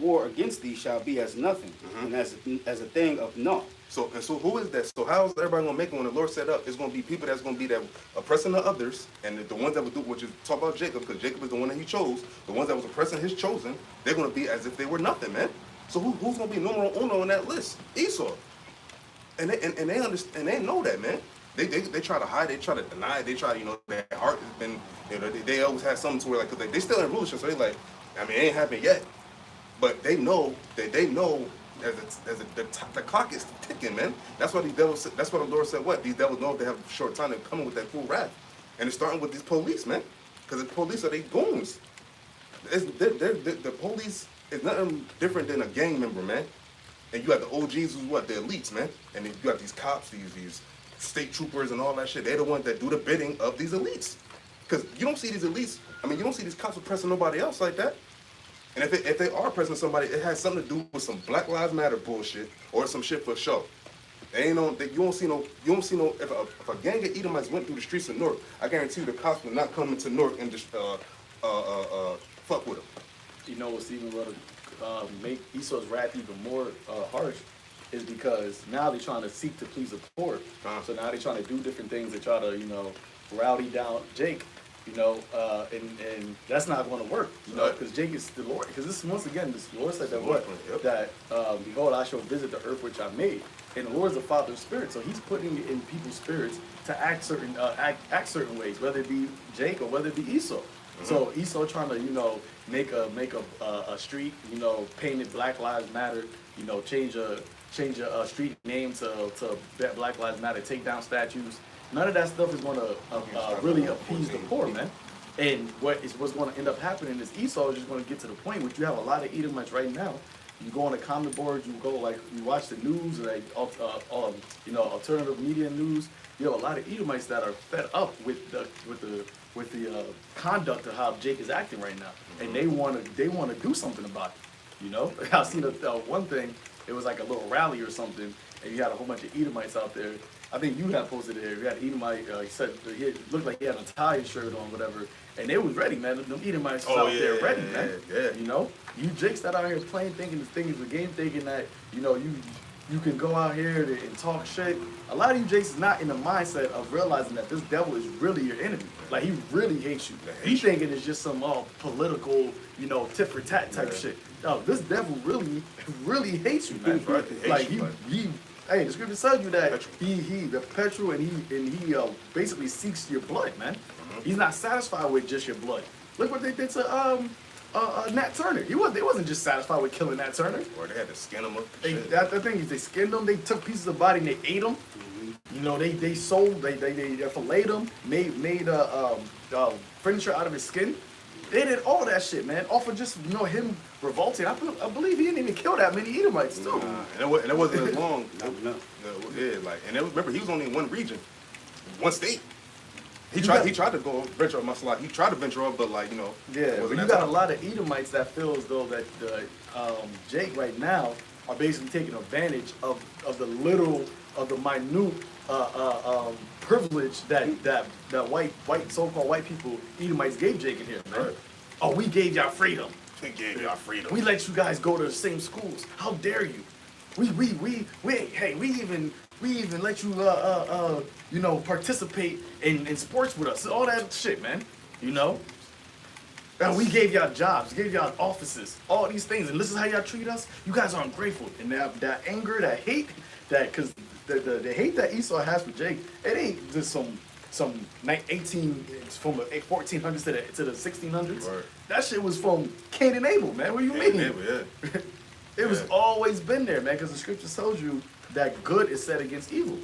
war against thee shall be as nothing, and as a thing of naught. So who is that? So how is everybody gonna make it when the Lord set up? It's gonna be people that's gonna be that oppressing the others, and the ones that would do what you talk about Jacob, because Jacob is the one that he chose. The ones that was oppressing his chosen, they're gonna be as if they were nothing, man. So who's gonna be numero uno on that list? Esau. And they understand, and they know that, man. They try to hide, they try to deny, they try to, their heart has been, they always had something to where, like, 'cause they still in rulership, so they like, I mean, it ain't happened yet. But they know that the clock is ticking, man. That's why that's why the Lord said what? These devils know if they have a short time, they're coming with that full wrath. And it's starting with these police, man. Because the police are they goons. The police is nothing different than a gang member, man. And you got the OGs who's what? The elites, man. And then you got these cops, these state troopers and all that shit. They're the ones that do the bidding of these elites. Because you don't see these elites, you don't see these cops oppressing nobody else like that. And if they are oppressing somebody, it has something to do with some Black Lives Matter bullshit or some shit for show. You don't see no. If a gang of Edomites went through the streets of Newark, I guarantee you the cops would not come into Newark and just fuck with them. What's even going to make Esau's wrath even more harsh is because now they're trying to seek to please the poor. So now they're trying to do different things to try to, rowdy down Jake, and that's not going to work, because Jake is the Lord. Because this, once again, this Lord said that what? Yep. That, behold, I shall visit the earth which I made. And the Lord is the Father of spirits, so he's putting it in people's spirits to act certain ways, whether it be Jake or whether it be Esau. So Esau trying to, make a street, paint it Black Lives Matter, change a street name to Black Lives Matter, take down statues. None of that stuff is going to really appease the poor, man. And what's going to end up happening is Esau is just going to get to the point which you have a lot of Edomites right now. You go on the comment boards, you watch the news, like alternative media news. You have a lot of Edomites that are fed up with the conduct of how Jake is acting right now, and they want to do something about it. I seen one thing. It was like a little rally or something, and you had a whole bunch of Edomites out there. I think you had posted it there. You had an Edomite. He said he looked like he had an Italian shirt on, whatever, and they was ready, man. Them Edomites was out there ready, man. Yeah. You Jakes that out here playing, thinking this thing is a game, thinking that you you can go out here and talk shit. A lot of you Jakes is not in the mindset of realizing that this devil is really your enemy. Like he really hates you. He thinking it's just some political, tit for tat type shit. No, this devil really hates you, man. Right. Like he hey, the scripture tells you that he the petrol and he basically seeks your blood, man. He's not satisfied with just your blood. Look what they did to Nat Turner. They wasn't just satisfied with killing Nat Turner. Or they had to skin him up. The thing is, they skinned him. They took pieces of body and they ate them. They sold. They filleted him. Made furniture out of his skin. They did all that shit, man. Off of just him revolting. I believe he didn't even kill that many Edomites too. And it wasn't as long. No. Remember he was only in one region, one state. He tried to go venture off my slot. He tried to venture off, but Yeah, but you got a lot of Edomites that feel as though that Jake right now are basically taking advantage of the minute privilege that white so-called white people Edomites gave Jake in here, man. Right. Oh, we gave y'all freedom. He gave y'all freedom. We let you guys go to the same schools. How dare you? We even let you participate in sports with us. All that shit, man. And we gave y'all jobs, gave y'all offices, all these things, and this is how y'all treat us. You guys are ungrateful, and that anger, that hate, because the hate that Esau has for Jake, it ain't just some 18 from the 1400s to the 1600s. Right. That shit was from Cain and Abel, man. What do you mean? Abel, yeah. It was always been there, man, because the scripture tells you that good is set against evil.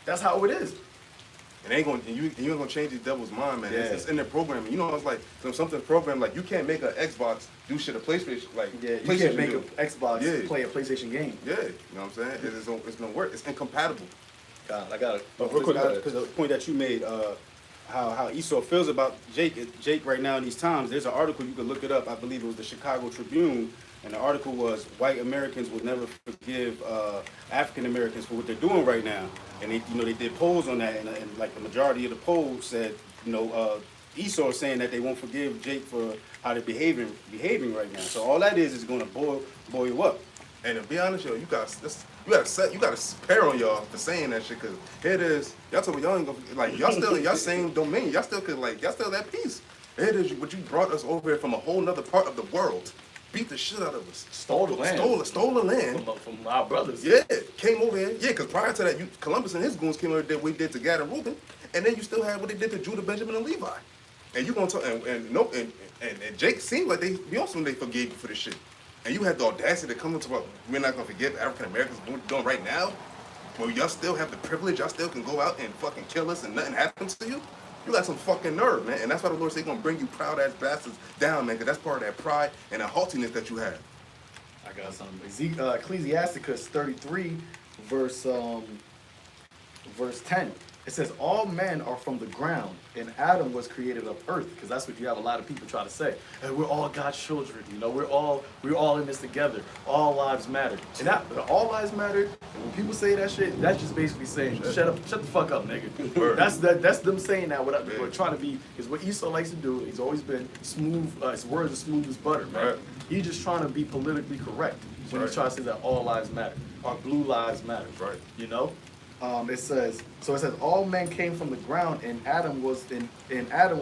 That's how it is. And you ain't gonna change the devil's mind, man. Yeah. It's in their programming. It's like something programmed. Like you can't make an Xbox do shit a PlayStation. You PlayStation can't make do. an Xbox play a PlayStation game. Yeah, you know what I'm saying? It's gonna work. It's incompatible. God, I got it. But real quick, because the point that you made, how Esau feels about Jake right now in these times, there's an article, you can look it up, I believe it was the Chicago Tribune, and the article was, white Americans will never forgive African Americans for what they're doing right now. And they did polls on that, and like the majority of the polls said, Esau is saying that they won't forgive Jake for how they're behaving right now. So all that is going to boil you up. And to be honest, you got a spare on y'all for saying that shit, because here it is. Y'all told me y'all ain't gonna y'all still in y'all same domain. Y'all still y'all still at peace. Here it is. What you brought us over here from a whole nother part of the world. Beat the shit out of us. Stole the land. Stole the land. From our brothers. Yeah, came over here. Yeah, because prior to that, Columbus and his goons came over and did what he did to Gad and Reuben, and then you still had what they did to Judah, Benjamin, and Levi. And you gonna talk and Jake seemed like they forgave you for this shit. And you had the audacity to come into what we're not gonna forgive African Americans what we're doing right now. Well, y'all still have the privilege. Y'all still can go out and fucking kill us and nothing happens to you. You got some fucking nerve, man. And that's why the Lord said He's gonna bring you proud ass bastards down, man. Because that's part of that pride and that haughtiness that you have. I got something. Ecclesiasticus 33, verse 10. It says, all men are from the ground, and Adam was created of earth. Because that's what you have a lot of people try to say. Hey, we're all God's children. We're all in this together. All lives matter. And that all lives matter. And when people say that shit, that's just basically saying, shut the fuck up, nigga. That's them saying that. What we're trying to be is what Esau likes to do. He's always been smooth. His words are smooth as butter, man. Right. He's just trying to be politically correct when he tries to say that all lives matter, or blue lives matter. Right. It says all men came from the ground, and Adam was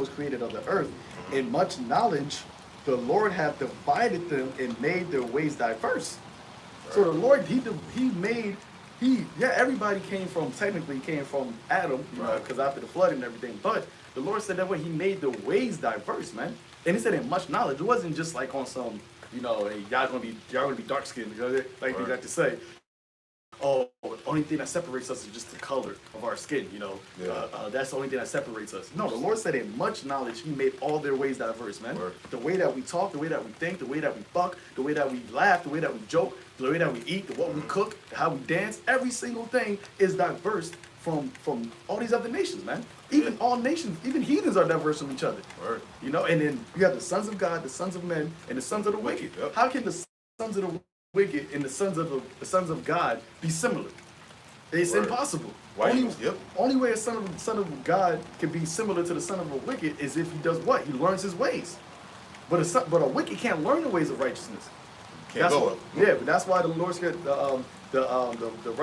created of the earth. In much knowledge, the Lord hath divided them and made their ways diverse. Right. So the Lord, everybody technically came from Adam, because after the flood and everything. But the Lord said that way He made the ways diverse, man. And He said in much knowledge. It wasn't just like on some, hey, y'all gonna be dark skinned, like they like to say. Oh, the only thing that separates us is just the color of our skin, that's the only thing that separates us. No, the Lord said in much knowledge He made all their ways diverse, man. Right. The way that we talk, the way that we think, the way that we fuck, the way that we laugh, the way that we joke, the way that we eat, what we cook, how we dance, every single thing is diverse from all these other nations, man. Even all nations, even heathens are diverse from each other. Right. And then you have the sons of God, the sons of men, and the sons of the wicked. Yep. How can the sons of the wicked and the sons of God be similar? It's impossible. Only way a son of God can be similar to the son of a wicked is if he does what? He learns his ways. But a wicked can't learn the ways of righteousness. Can't go up. Yeah, but that's why the Lord said the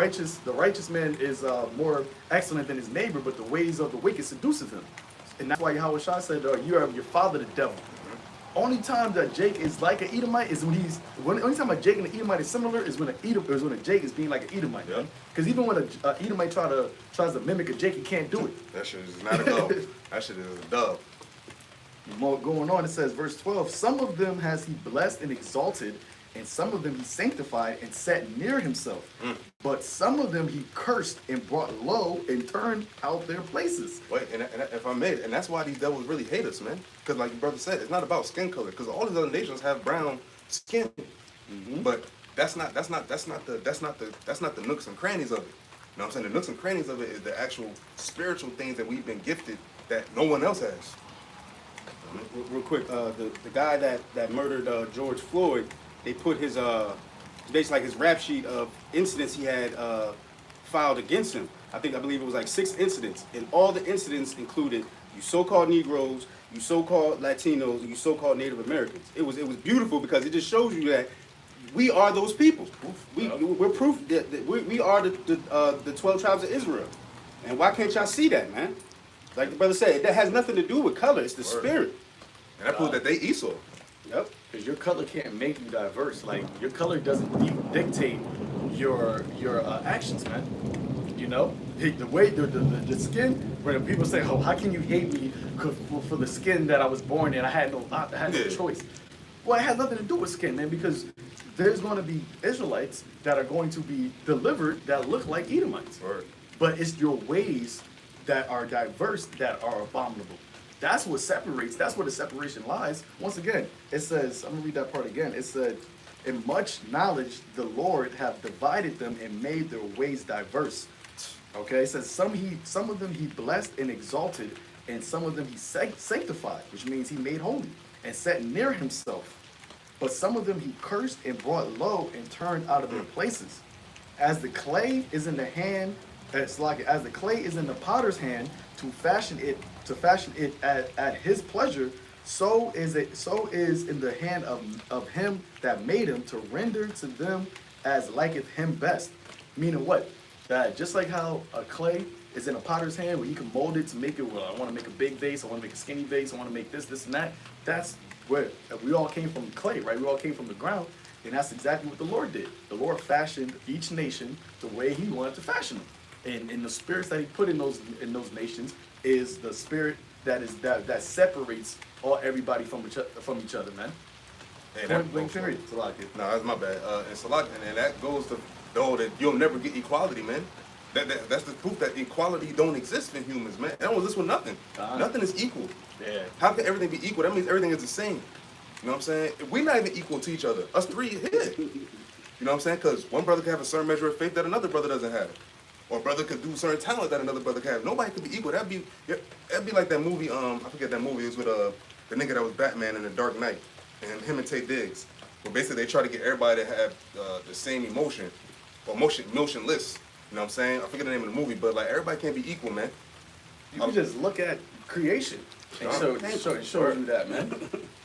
righteous man is more excellent than his neighbor, but the ways of the wicked seduceth him. And that's why YAHAWASHI said, you are of your father the devil. Only time that Jake is like an Edomite is only time a Jake and an Edomite is similar is when a Jake is being like an Edomite. Yeah. Because even when a Edomite tries to mimic a Jake, he can't do it. That shit is not a dub. That shit is a dub. More going on, it says, verse 12, some of them has he blessed and exalted, and some of them he sanctified and set near himself. But some of them he cursed and brought low and turned out their places. Wait, and if I may, and that's why these devils really hate us, man. Because like your brother said, it's not about skin color. Because all these other nations have brown skin, but that's not the nooks and crannies of it. You know what I'm saying? The nooks and crannies of it is the actual spiritual things that we've been gifted that no one else has. Real quick, the guy that murdered George Floyd, they put his basically like his rap sheet of incidents he had filed against him. I believe it was like 6 incidents, and all the incidents included you so-called Negroes, you so-called Latinos, and you so-called Native Americans. It was beautiful because it just shows you that we are those people. We're proof that we are the 12 tribes of Israel. And why can't y'all see that, man? Like the brother said, that has nothing to do with color. It's the spirit. And that proves that they Esau. Yep. Because your color can't make you diverse. Like, your color doesn't dictate your actions, man. You know? The way, the skin, when people say, oh, how can you hate me for the skin that I was born in? I had no choice. Well, it has nothing to do with skin, man, because there's going to be Israelites that are going to be delivered that look like Edomites. Word. But it's your ways that are diverse that are abominable. That's what separates. That's where the separation lies. Once again, it says, I'm going to read that part again. It said, in much knowledge the Lord have divided them and made their ways diverse. Okay, it says some of them he blessed and exalted, and some of them he sanctified, which means he made holy, and set near himself. But some of them he cursed and brought low and turned out of their places. As the clay is in the hand, as the clay is in the potter's hand to fashion it at his pleasure, so is in the hand of him that made him to render to them as liketh him best. Meaning what? That just like how a clay is in a potter's hand where he can mold it to make it, well, I want to make a big vase, I want to make a skinny vase, I want to make this, and that. That's where we all came from clay, right? We all came from the ground, and that's exactly what the Lord did. The Lord fashioned each nation the way he wanted to fashion them. And the spirits that he put in those nations is the spirit that separates everybody from each other, man. Hey, Point blank period. Salaki. No, that's my bad. And Salak, and that goes to that you'll never get equality, man. That's the proof that equality don't exist in humans, man. That don't exist with nothing. Nothing is equal. Yeah. How can everything be equal? That means everything is the same. You know what I'm saying? We're not even equal to each other. Us three here. You know what I'm saying? Because one brother can have a certain measure of faith that another brother doesn't have. Or a brother could do certain talent that another brother can have. Nobody could be equal. That'd be like that movie, I forget that movie. It was with the nigga that was Batman in The Dark Knight. And him and Tay Diggs. Where basically they try to get everybody to have the same emotion. Or motionless. You know what I'm saying? I forget the name of the movie, but like everybody can't be equal, man. You can just look at creation and show you that, man.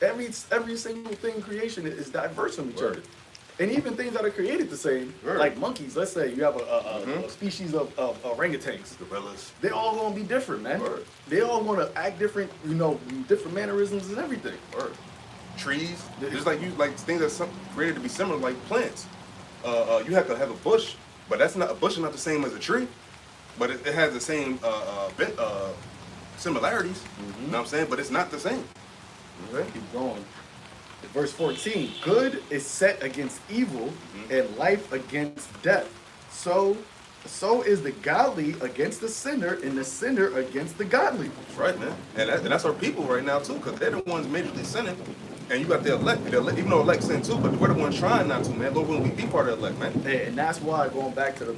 Every single thing in creation is diverse from each other. And even things that are created the same, like monkeys. Let's say you have a species of orangutans. Gorillas. They all gonna be different, man. They all gonna act different, different mannerisms and everything. Trees. Just like things that's created to be similar, like plants. You have to have a bush, but a bush is not the same as a tree. But it has the same similarities. You know what I'm saying? But it's not the same. Okay. Keep going. Verse 14, good is set against evil, and life against death. So is the godly against the sinner, and the sinner against the godly. That's right, man. And that's our people right now, too, because they're the ones majorly sinning. And you got the elect, even though elect sin too, but we're the ones trying not to, man. Lord, when we be part of the elect, man. And that's why, going back to the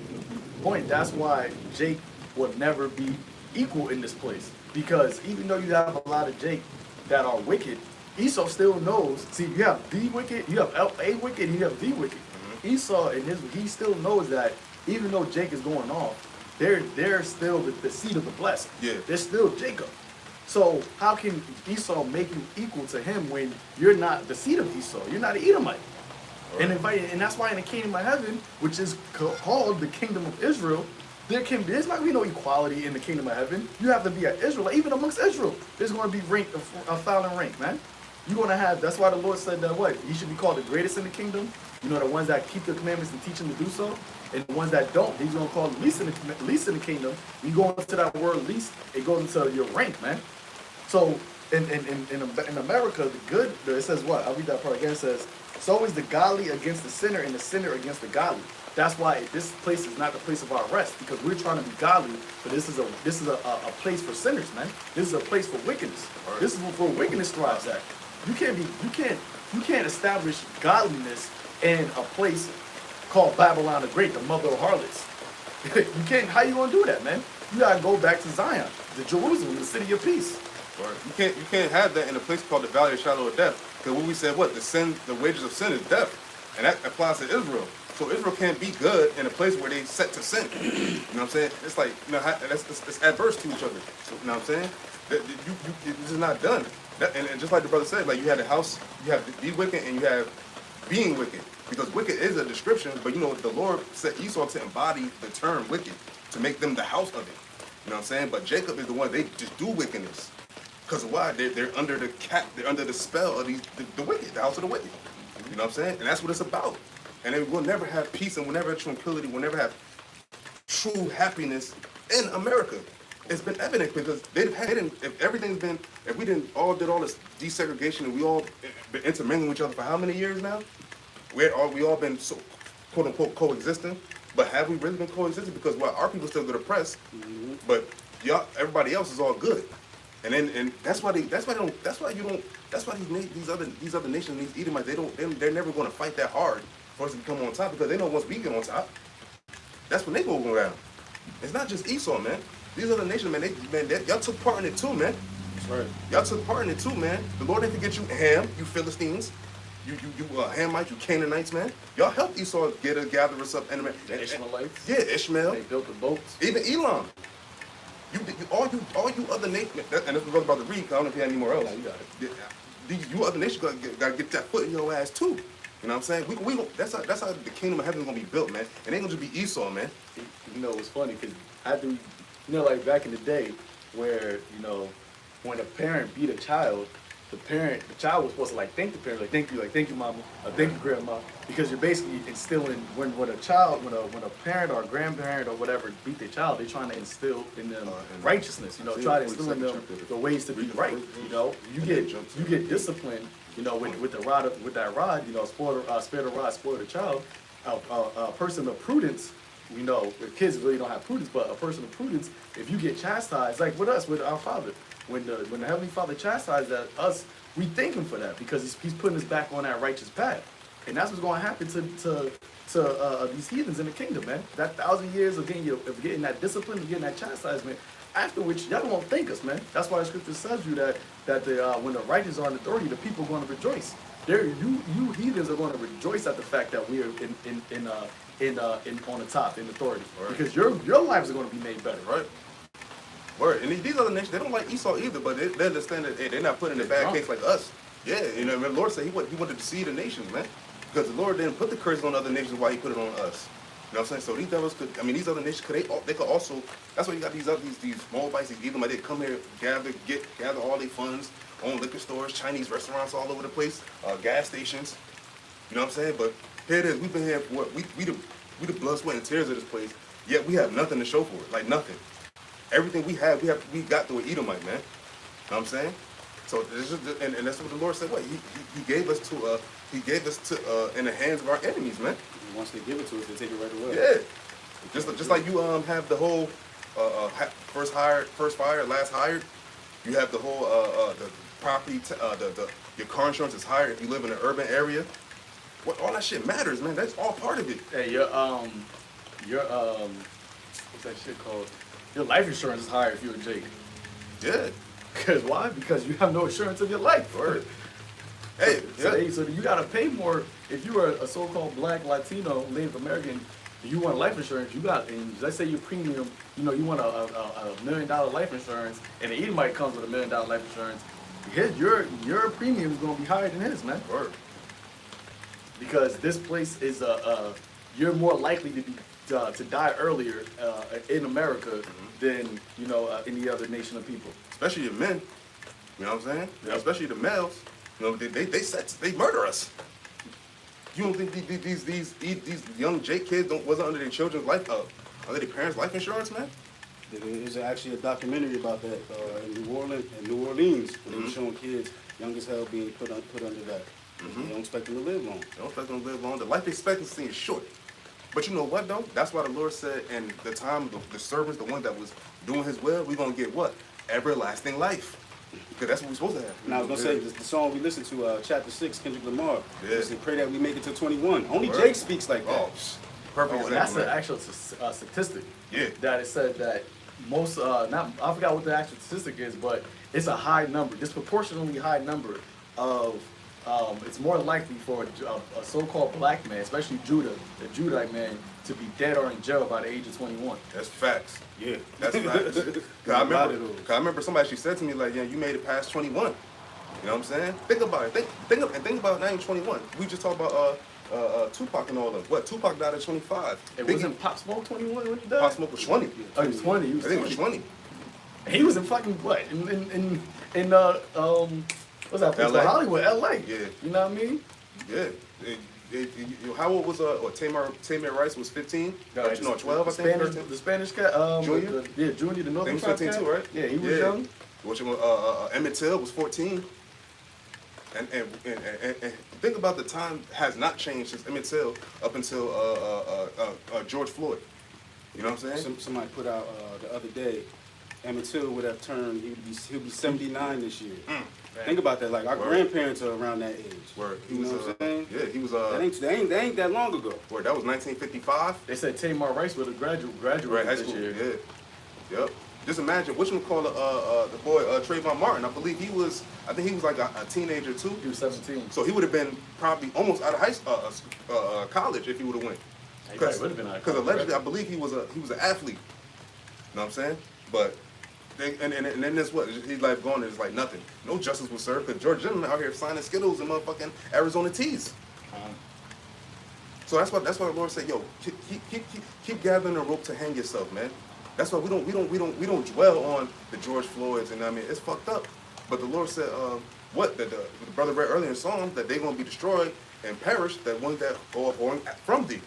point, that's why Jake will never be equal in this place. Because even though you have a lot of Jake that are wicked, Esau still knows. See, you have the wicked, you have a wicked, and you have the wicked. Esau, he still knows that even though Jake is going off, they're still the seed of the blessed. Yeah. They're still Jacob. So how can Esau make you equal to him when you're not the seed of Esau? You're not an Edomite. And invited, and that's why in the kingdom of heaven, which is called the kingdom of Israel, there's not gonna be no equality in the kingdom of heaven. You have to be an Israelite, even amongst Israel. There's gonna be a foul and rank, man. You're gonna have. That's why the Lord said that what he should be called the greatest in the kingdom. You know, the ones that keep the commandments and teach them to do so, and the ones that don't, he's gonna call least in the kingdom. You go into that word least, it goes into your rank, man. So in America, the good, it says what? I'll read that part again. It says, so is the godly against the sinner, and the sinner against the godly. That's why this place is not the place of our rest, because we're trying to be godly, but this is a place for sinners, man. This is a place for wickedness. Right. This is where wickedness thrives at. You can't establish godliness in a place called Babylon the Great, the mother of harlots. You can't. How you gonna do that, man? You gotta go back to Zion, to Jerusalem, the city of peace. Right. You can't have that in a place called the Valley of Shadow of Death, because what we said, the wages of sin is death, and that applies to Israel. So Israel can't be good in a place where they set to sin. You know what I'm saying? It's like, you know, it's adverse to each other. So, you know what I'm saying? This is not done. And just like the brother said, like you have the house, you have be wicked, and you have being wicked. Because wicked is a description, but you know, the Lord set Esau to embody the term wicked, to make them the house of it. You know what I'm saying? But Jacob is the one, they just do wickedness. Because why? They're under they're under the spell of the wicked, the house of the wicked. You know what I'm saying? And that's what it's about. And it will never have peace, and we'll never have tranquility, we'll never have true happiness in America. It's been evident because if we didn't all did all this desegregation and we all been intermingling with each other for how many years now? We all been so quote unquote coexisting, but have we really been coexisting? Because our people still get oppressed, but everybody else is all good. And that's why these other nations, these Edomites, they're never going to fight that hard for us to come on top, because they know once we get on top, that's when they go around. It's not just Esau, man. These other nations, man, y'all took part in it too, man. That's right. Y'all took part in it too, man. The Lord didn't forget you, Ham, you Philistines, you Hamites, you Canaanites, man. Y'all helped Esau gather us up. And The Ishmaelites. Yeah, Ishmael. They built the boats. Even Elam. All you other nations, and this was about to read, 'cause I don't know if you had any more else. Yeah, you got it. You other nations gotta get that foot in your ass too. You know what I'm saying? That's how the kingdom of heaven is gonna be built, man. And it ain't gonna just be Esau, man. You know, it's funny because like back in the day, where when a parent beat a child, the child was supposed to like thank the parent, like thank you mama, thank you grandma, because you're basically instilling when a parent or a grandparent or whatever beat their child, they're trying to instill in them righteousness, try to instill in them the ways to be right. You get disciplined, with that rod, spare the rod, spoil the child. A person of prudence, the kids really don't have prudence, but a person of prudence, if you get chastised, like with us, with our Father, when the Heavenly Father chastises us, we thank Him for that, because He's putting us back on that righteous path, and that's what's going to happen to these heathens in the kingdom, man. That 1,000 years of getting that discipline, of getting that chastisement, after which y'all won't thank us, man. That's why the Scripture tells you that when the righteous are in authority, the people are going to rejoice. You heathens are going to rejoice at the fact that we are on the top in authority, right? Because your lives are going to be made better, right? Word. And these other nations, they don't like Esau either, but they understand that they're not put in a bad case like us. Yeah, the Lord said He wanted to see the nations, man, because the Lord didn't put the curse on other nations while He put it on us. You know what I'm saying? So these devils these other nations they could also. That's why you got these Moabites, these Edomites. They come here, gather all their funds, own liquor stores, Chinese restaurants all over the place, gas stations. You know what I'm saying? But here it is. We've been here for what? We the blood, sweat, and tears of this place. Yet we have nothing to show for it. Like nothing. Everything we got through an Edomite, man. You know what I'm saying? So and that's what the Lord said. What He gave us to in the hands of our enemies, man. Once they give it to us, they take it right away. Yeah. Just like you have the whole first fire, last hired. You have the whole the property, your car insurance is higher if you live in an urban area. All that shit matters, man. That's all part of it. Hey, your what's that shit called? Your life insurance is higher if you're a Jake. Yeah. Because why? Because you have no insurance of your life. Word. Hey, so you gotta pay more if you are a so-called Black, Latino, Native American. You want life insurance, and let's say your premium, you want a $1 million life insurance, and the Edomite comes with $1 million life insurance. Your premium is gonna be higher than his, man. Word. because this place is you're more likely to be to die earlier in America than any other nation of people. Especially the men. You know what I'm saying? Yep. Especially the males. You know, they murder us. You don't think these young J kids wasn't under their children's life under their parents' life insurance, man? There's actually a documentary about that in New Orleans, when they were showing kids young as hell being put under that. They don't expect them to live long. They don't expect them to live long. The life expectancy is short. But you know what, though? That's why the Lord said, and the time, the servants, the one that was doing his will, we're going to get what? Everlasting life. Because that's what we're supposed to have. And I was going to say, the song we listened to, chapter 6, Kendrick Lamar, Yeah. is to pray that we make it to 21. Only Word. Jake speaks like that. Oh, perfect And that's example, an man. actual statistic. Yeah. That it said that most, I forgot what the actual statistic is, but it's a high number, disproportionately high number of, it's more likely for a so-called black man, especially the Judite man, to be dead or in jail by the age of 21. That's facts. Yeah. That's facts. Cause I remember somebody, she said to me, like, yeah, you made it past 21. You know what I'm saying? Think about it. Think about not even 21. We just talked about Tupac and all of them. What? Tupac died at 25. It Biggie- wasn't Pop Smoke 21 when he died? Pop Smoke was 20. Oh, he was 20. He I was think it was 20. 20. He was in fucking what? In what's that place? LA? Hollywood, LA. Yeah. You know what I mean? Yeah. How old was Tamir Rice was 15? No, Or, 12, I think. 13? The Spanish cat. Junior? Junior, the I Northern think he was Tribe 15 cat. too, right? Yeah, he was young. Emmett Till was 14. And think about the time has not changed since Emmett Till up until George Floyd. You know what I'm saying? Somebody put out the other day, Emmett Till would have turned, he'll be 79 this year. Think about that, like our Word. grandparents are around that age. Word. He You was, know what I'm saying? yeah, he was, That ain't that long ago. word, that was 1955. They said Tamar Rice would have graduated Right, high this school, year. yeah. Yep. Just imagine, the boy, Trayvon Martin, I believe he was like a teenager too. He was 17. So he would have been probably almost out of college if he would have went. He probably would have been out of Because college, allegedly, right? I believe he was an athlete. You know what I'm saying? But and then this what his life gone and it's like nothing. No justice was served because George Zimmerman out here signing Skittles and motherfucking Arizona teas. So that's why the Lord said, yo, keep gathering the rope to hang yourself, man. That's why we don't dwell on the George Floyds, and I mean it's fucked up. But the Lord said, the brother read earlier in Psalm that they're gonna be destroyed and perish that one that are born from thee. You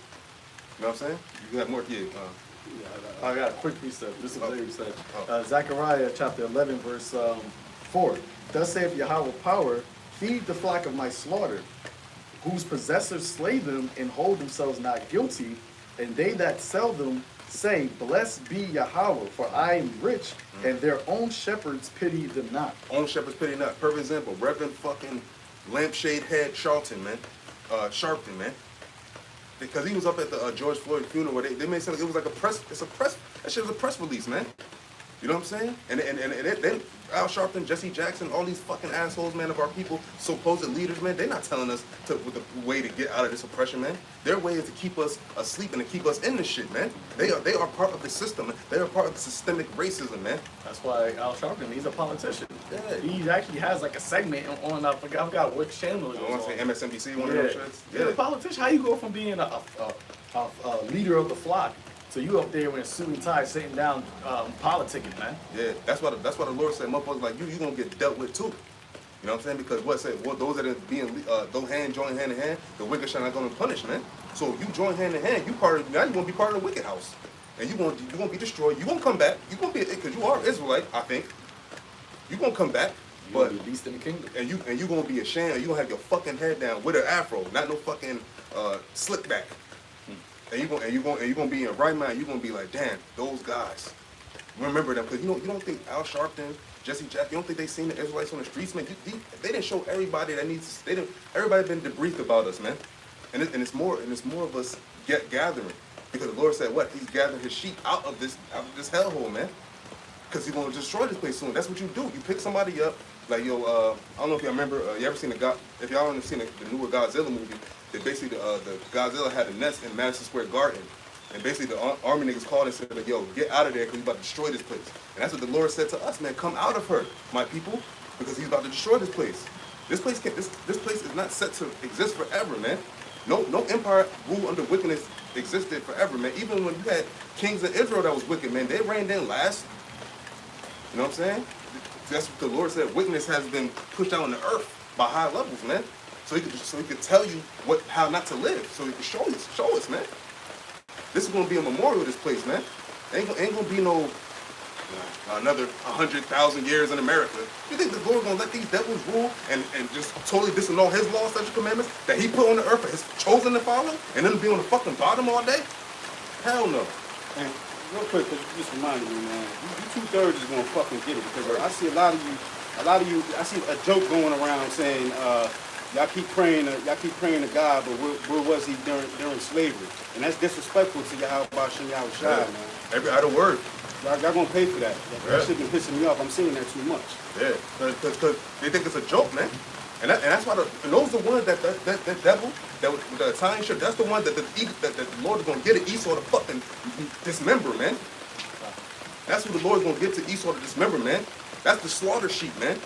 know what I'm saying? You got more, yeah. I got a quick precept. This is what David said. Oh. Zechariah chapter 11, verse 4. Thus saith Yahweh power, feed the flock of my slaughter, whose possessors slay them and hold themselves not guilty, and they that sell them say, blessed be Yahweh, for I am rich, and their own shepherds pity them not. Own shepherds pity not. Perfect example. Reverend fucking lampshade head Sharpton, man. Sharpton, man. Because he was up at the George Floyd funeral where they made something. It was like that shit was a press release, man. You know what I'm saying? And then Al Sharpton, Jesse Jackson, all these fucking assholes, man, of our people, supposed leaders, man, they're not telling us the way to get out of this oppression, man. Their way is to keep us asleep and to keep us in this shit, man. They are part of the system. They are part of the systemic racism, man. That's why Al Sharpton, he's a politician. Yeah. He actually has like a segment on I forgot what channel it I want was to on. say MSNBC, one of those shits. Yeah, a politician. How you go from being a leader of the flock to you up there in a suit and tie sitting down politicking, man? Yeah, that's why the Lord said, motherfuckers like you gonna get dealt with too. You know what I'm saying? Because those that are being join hand in hand, the wicked shall not go unpunished, man. So if you join hand in hand, now you gonna be part of the wicked house, and you gonna be destroyed. You gonna come back. You gonna be because you are Israelite, I think. You gonna come back, You're but the least in the kingdom. and you gonna be ashamed. You gonna have your fucking head down with an afro, not no fucking slick back. And you gonna be in right mind. You gonna be like, damn, those guys. Remember them because you don't think Al Sharpton, Jesse Jack, you don't think they seen the Israelites on the streets, man? They didn't show everybody that needs. Everybody been debriefed about us, man. And it's more of us gathering because the Lord said what? He's gathering His sheep out of this hellhole, man. Because He's gonna destroy this place soon. That's what you do. You pick somebody up. Like I don't know if y'all remember. You ever seen if y'all haven't seen the newer Godzilla movie? That basically the Godzilla had a nest in Madison Square Garden, and basically the army niggas called and said, like, yo, get out of there because he's about to destroy this place. And that's what the Lord said to us, man. Come out of her, my people, because He's about to destroy this place. This place is not set to exist forever, man. No empire ruled under wickedness existed forever, man. Even when you had kings of Israel that was wicked, man, they reigned in last. You know what I'm saying? That's what the Lord said. Wickedness has been pushed out on the earth by high levels, man. So he could tell you how not to live. So he could show us, man. This is gonna be a memorial of this place, man. Ain't gonna be no another 100,000 years in America. You think the Lord gonna let these devils rule and just totally disannul his laws, statutes, commandments that he put on the earth for his chosen to follow, and then be on the fucking bottom all day? Hell no. And real quick, because you just reminded me, man, you 2/3 is gonna fucking get it, because I see a lot of you, I see a joke going around saying, y'all keep praying to God, but where was he during slavery? And that's disrespectful to YAHAWASHI, Yeah. man. Every other word. Y'all gonna pay for that. That Yeah. shit been pissing me off. I'm seeing that too much. Yeah, because they think it's a joke, man. And that's why those are the ones that devil, with the Italian shit, that's the one that the Lord is going to get at Esau to fucking dismember, man. That's who the Lord is going to get to Esau to dismember, man. That's the slaughter sheep, man.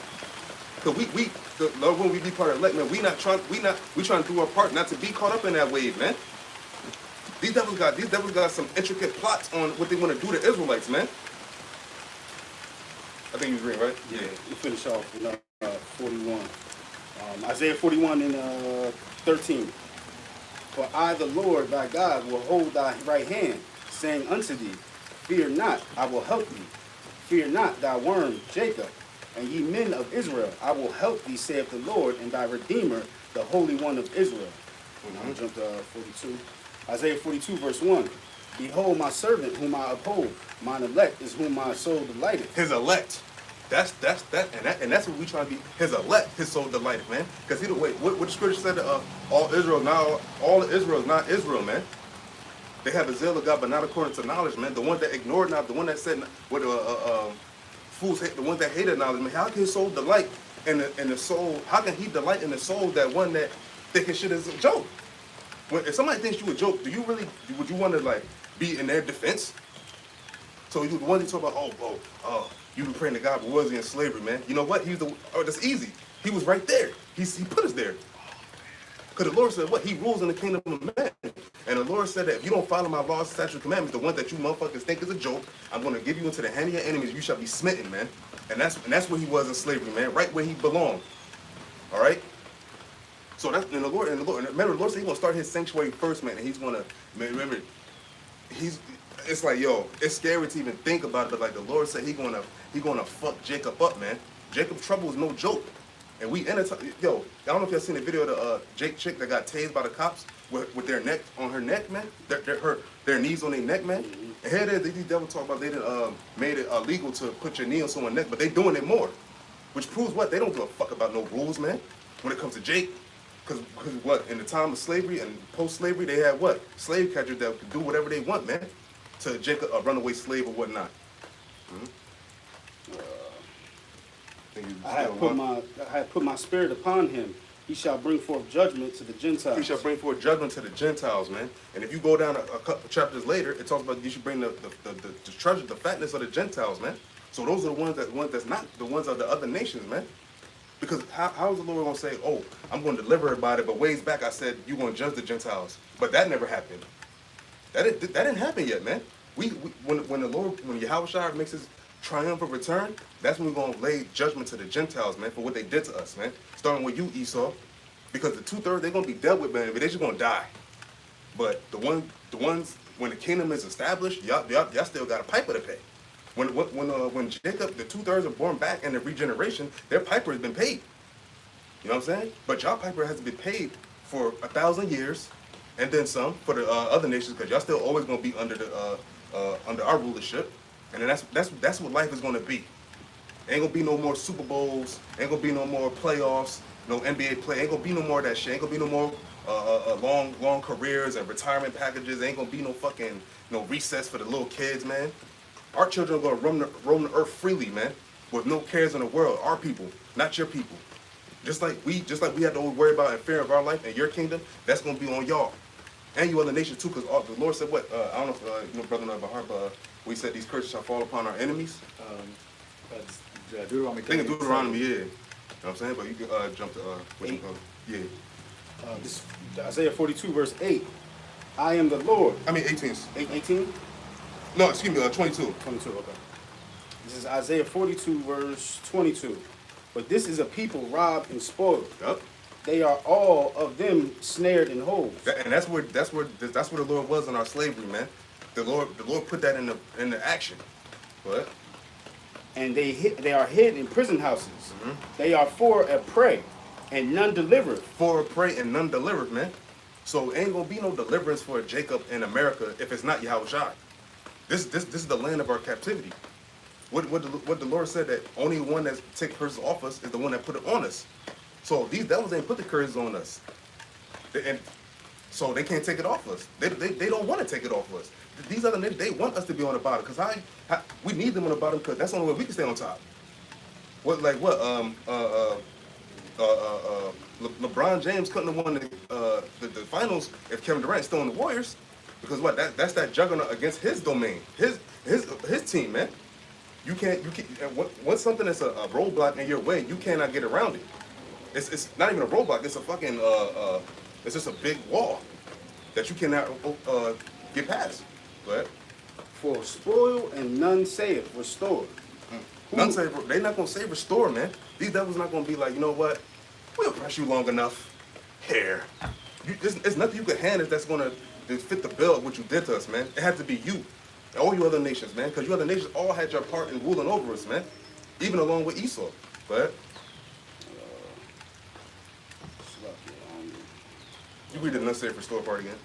Because when we be part of the elect, man, we trying to do our part not to be caught up in that wave, man. These devils got some intricate plots on what they want to do to Israelites, man. I think he was reading, right? Yeah. We finish off with 41. Isaiah 41 and 13. For I, the Lord thy God, will hold thy right hand, saying unto thee, fear not, I will help thee. Fear not, thou worm Jacob, and ye men of Israel, I will help thee, saith the Lord, and thy Redeemer, the Holy One of Israel. I'm going to jump to 42. Isaiah 42, verse 1. Behold my servant whom I uphold, mine elect is whom my soul delighteth. His elect. That's what we trying to be. His elect, his soul delighted, man. Because either way, what the scripture said, all of Israel is not Israel, man. They have the zeal of God, but not according to knowledge, man. The one that ignored knowledge, the one that said what fools hate, the one that hated knowledge, man. How can his soul delight in the soul? How can he delight in the soul that one that thinking shit is a joke? If somebody thinks you a joke, would you want to like be in their defense? So the one you talk about, you been praying to God, but was he in slavery, man? You know what? That's easy. He was right there. He put us there. Because the Lord said what? He rules in the kingdom of man. And the Lord said that if you don't follow my laws, statutes, and commandments, the one that you motherfuckers think is a joke, I'm going to give you into the hand of your enemies. You shall be smitten, man. And that's where he was in slavery, man. Right where he belonged. All right? So that's and the Lord. Remember, the Lord said he's going to start his sanctuary first, man. And he's going to, remember, it's like, yo, it's scary to even think about it, but like the Lord said, he gonna fuck Jacob up, man. Jacob's trouble is no joke. And we in a yo, I don't know if y'all seen the video of the Jake chick that got tased by the cops with their neck on her neck, man. Their knees on their neck, man. And here it is, these devils talk about they made it illegal to put your knee on someone's neck, but they doing it more. Which proves what? They don't give a fuck about no rules, man. When it comes to Jake. Because what? In the time of slavery and post-slavery, they had what? Slave catchers that could do whatever they want, man. To Jacob, a runaway slave or whatnot. I have put my spirit upon him. He shall bring forth judgment to the Gentiles. He shall bring forth judgment to the Gentiles, man. And if you go down a couple chapters later, it talks about you should bring the treasure, the fatness of the Gentiles, man. So those are the ones that's not the ones of the other nations, man. Because how is the Lord going to say, oh, I'm going to deliver everybody, but ways back I said you're going to judge the Gentiles. But that never happened. That didn't happen yet, man. When YAHAWASHI makes his triumphant return, that's when we're going to lay judgment to the Gentiles, man, for what they did to us, man. Starting with you, Esau. Because the 2/3, they're going to be dealt with, man, but they're just going to die. But the ones, when the kingdom is established, y'all still got a piper to pay. When Jacob, the 2/3 are born back in the regeneration, their piper has been paid. You know what I'm saying? But y'all piper has been paid for 1,000 years, and then some for the other nations, because y'all still always gonna be under our rulership, and then that's what life is gonna be. Ain't gonna be no more Super Bowls, ain't gonna be no more playoffs, no NBA play, ain't gonna be no more of that shit, ain't gonna be no more long careers and retirement packages, ain't gonna be no fucking recess for the little kids, man. Our children are gonna roam the earth freely, man, with no cares in the world. Our people, not your people. Just like we had to worry about and fear of our life and your kingdom, that's gonna be on y'all. And you other nations too, because the Lord said what? I don't know if brother know about heart, but we said these curses shall fall upon our enemies. Deuteronomy. I think in Deuteronomy, yeah. You know what I'm saying? But you can jump to what you call it. Yeah. This Isaiah 42 verse 8. I am the Lord. I mean 18. 18? No, excuse me, 22. 22, okay. This is Isaiah 42 verse 22. But this is a people robbed and spoiled. Yup. They are all of them snared in holes. And that's where the Lord was in our slavery, man. The Lord put that into action. What? And they are hid in prison houses. Mm-hmm. They are for a prey, and none delivered. For a prey and none delivered, man. So ain't gonna be no deliverance for Jacob in America if it's not YAHAWASHI. This is the land of our captivity. What the Lord said, that only one that take curses off us is the one that put it on us. So these devils ain't put the curses on us, and so they can't take it off us. They don't want to take it off us. These other niggas, they want us to be on the bottom, because we need them on the bottom, because that's the only way we can stay on top. LeBron James couldn't have won the finals if Kevin Durant still on the Warriors, because that's that juggernaut against his domain, his team, man. You can't once something that's a roadblock in your way, you cannot get around it. It's not even a roadblock. It's a fucking it's just a big wall that you cannot get past. But For spoil and none saith restore. none say they not gonna say restore, man. These devils not gonna be like, you know what? We'll press you long enough. Here, it's nothing you can hand us that's gonna fit the bill of what you did to us, man. It had to be you, and all you other nations, man, because you other nations all had your part in ruling over us, man. Even along with Esau, but. You read the necessary restore part again.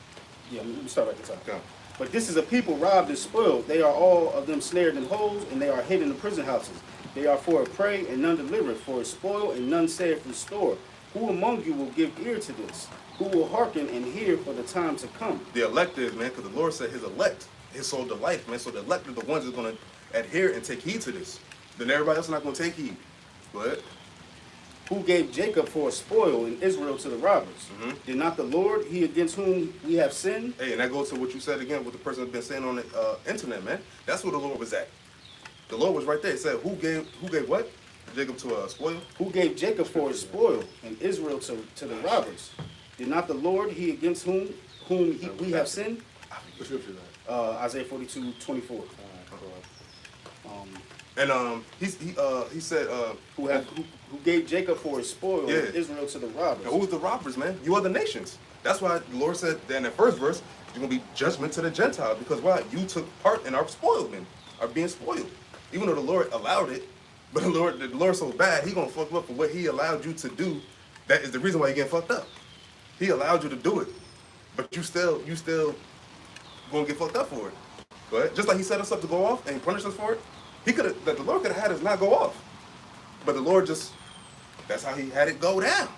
Yeah, let me start at the top. Go. But this is a people robbed and spoiled. They are all of them snared in holes, and they are hid in the prison houses. They are for a prey, and none delivered, for a spoil, and none saith restore. Who among you will give ear to this? Who will hearken and hear for the time to come? The elect is, man, because the Lord said his elect, his soul delight, man. So the elect are the ones that's going to adhere and take heed to this. Then everybody else is not going to take heed. But Who gave Jacob for a spoil and Israel to the robbers? Did not the Lord, he against whom we have sinned? hey, and that goes to what you said again, what the person has been saying on the internet, man. That's where the Lord was at. The Lord was right there. It said, who gave what? Jacob to a spoil? Who gave Jacob for a spoil and Israel to the robbers? Did not the Lord, he against whom we have sinned? What scripture is that? Isaiah 42:24. And he said, Who gave Jacob for a spoil Yeah. and Israel to the robbers? and who's the robbers, man? You are the nations. That's why the Lord said in the first verse, there's going to be judgment to the Gentiles. Because why? You took part in our spoilment, our being spoiled. Even though the Lord allowed it, but the Lord's so bad, he going to fuck you up for what he allowed you to do. That is the reason why you're getting fucked up. He allowed you to do it. But you still going to get fucked up for it. But just like he set us up to go off and punish us for it, the Lord could have had us not go off. But the Lord that's how he had it go down.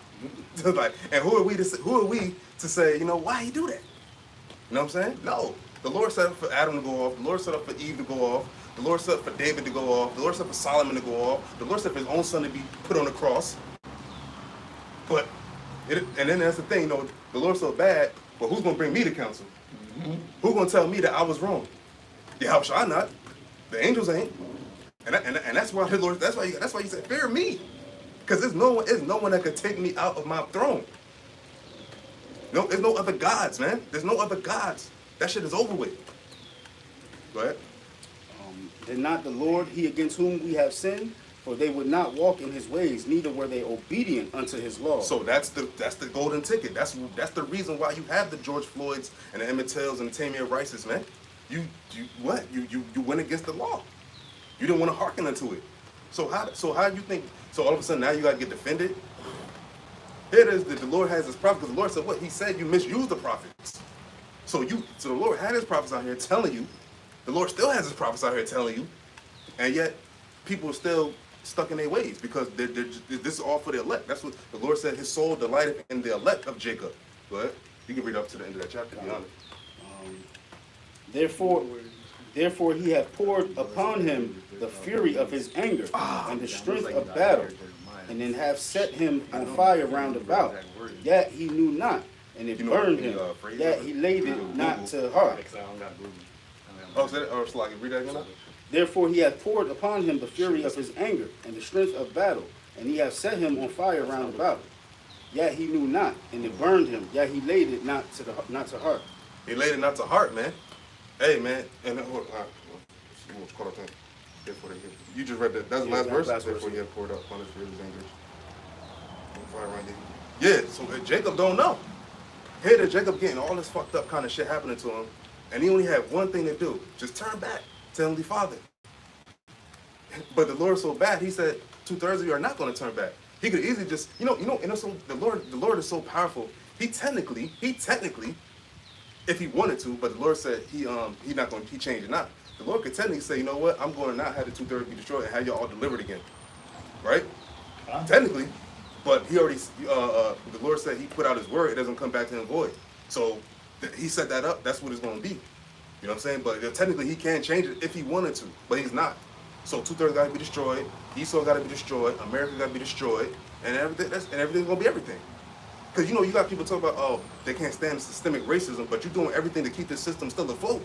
Like, and who are we to say, you know, why he do that? You know what I'm saying? No. The Lord set up for Adam to go off. The Lord set up for Eve to go off. The Lord set up for David to go off. The Lord set up for Solomon to go off. The Lord set up for his own son to be put on the cross. But, and then that's the thing, you know, the Lord's so bad, but who's going to bring me to counsel? Who's going to tell me that I was wrong? YAHAWASHI not. The angels ain't. And that's why the Lord, that's why he said, fear me. Because there's no one that could take me out of my throne. No, there's no other gods, man. There's no other gods. That shit is over with. Go ahead. Did not the Lord, he against whom we have sinned? For they would not walk in his ways, neither were they obedient unto his law. So that's the golden ticket. That's the reason why you have the George Floyds and the Emmett Tills and the Tamir Rices, man. You went against the law. You didn't want to hearken unto it. So how you think? So all of a sudden now you gotta get defended. Here it is that the Lord has his prophet, because the Lord said what? He said you misused the prophets. So the Lord had his prophets out here telling you. The Lord still has his prophets out here telling you, and yet people are still stuck in their ways because this is all for the elect. That's what the Lord said. His soul delighted in the elect of Jacob. But you can read up to the end of that chapter. To be honest. Therefore he hath poured upon him the fury of his anger and the strength of battle, and then hath set him on fire round about. Yet he knew not, and it burned him. Yet he laid it not to heart. Oh, is that, or Sluggy, read that again now? Therefore he hath poured upon him the fury of his anger and the strength of battle, and he hath set him on fire round about. yet he knew not, and it burned him. Yet he laid it not to heart. He laid it not to heart, man. Hey, man. And caught up in. You just read that. That's the last verse. Therefore, you have poured out punish for his English. Yeah. So Jacob don't know. Here, that Jacob getting all this fucked up kind of shit happening to him, and he only had one thing to do: just turn back to Heavenly Father. But the Lord's so bad. He said 2/3 of you are not going to turn back. He could easily just, and so the Lord is so powerful. He technically, if he wanted to, but the Lord said he not going to, he changed it not. The Lord could technically say, you know what, I'm going to not have the 2/3 be destroyed and have you all delivered again, right? Technically, but he already, the Lord said he put out his word, it doesn't come back to him void. So he set that up, that's what it's going to be. You know what I'm saying? But technically he can change it if he wanted to, but he's not. So 2/3 got to be destroyed, Esau got to be destroyed, America got to be destroyed, and everything's going to be everything. Because, you got people talk about, oh, they can't stand systemic racism, but you're doing everything to keep this system still afloat.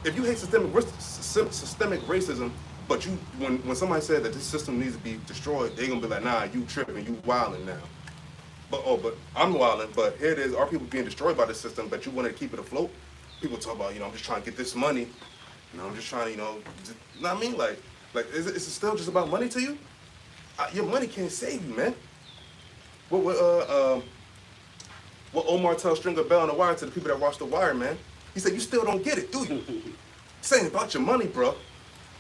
If you hate systemic racism, but when somebody said that this system needs to be destroyed, they're going to be like, nah, you tripping, you wilding now. But I'm wilding, but here it is, our people being destroyed by this system, but you want to keep it afloat? People talk about, I'm just trying to get this money, I'm just trying to, you know what I mean? Like, is it still just about money to you? Your money can't save you, man. What Omar tells Stringer Bell on the Wire to the people that watch The Wire, man? He said, you still don't get it, do you? This ain't about your money, bro.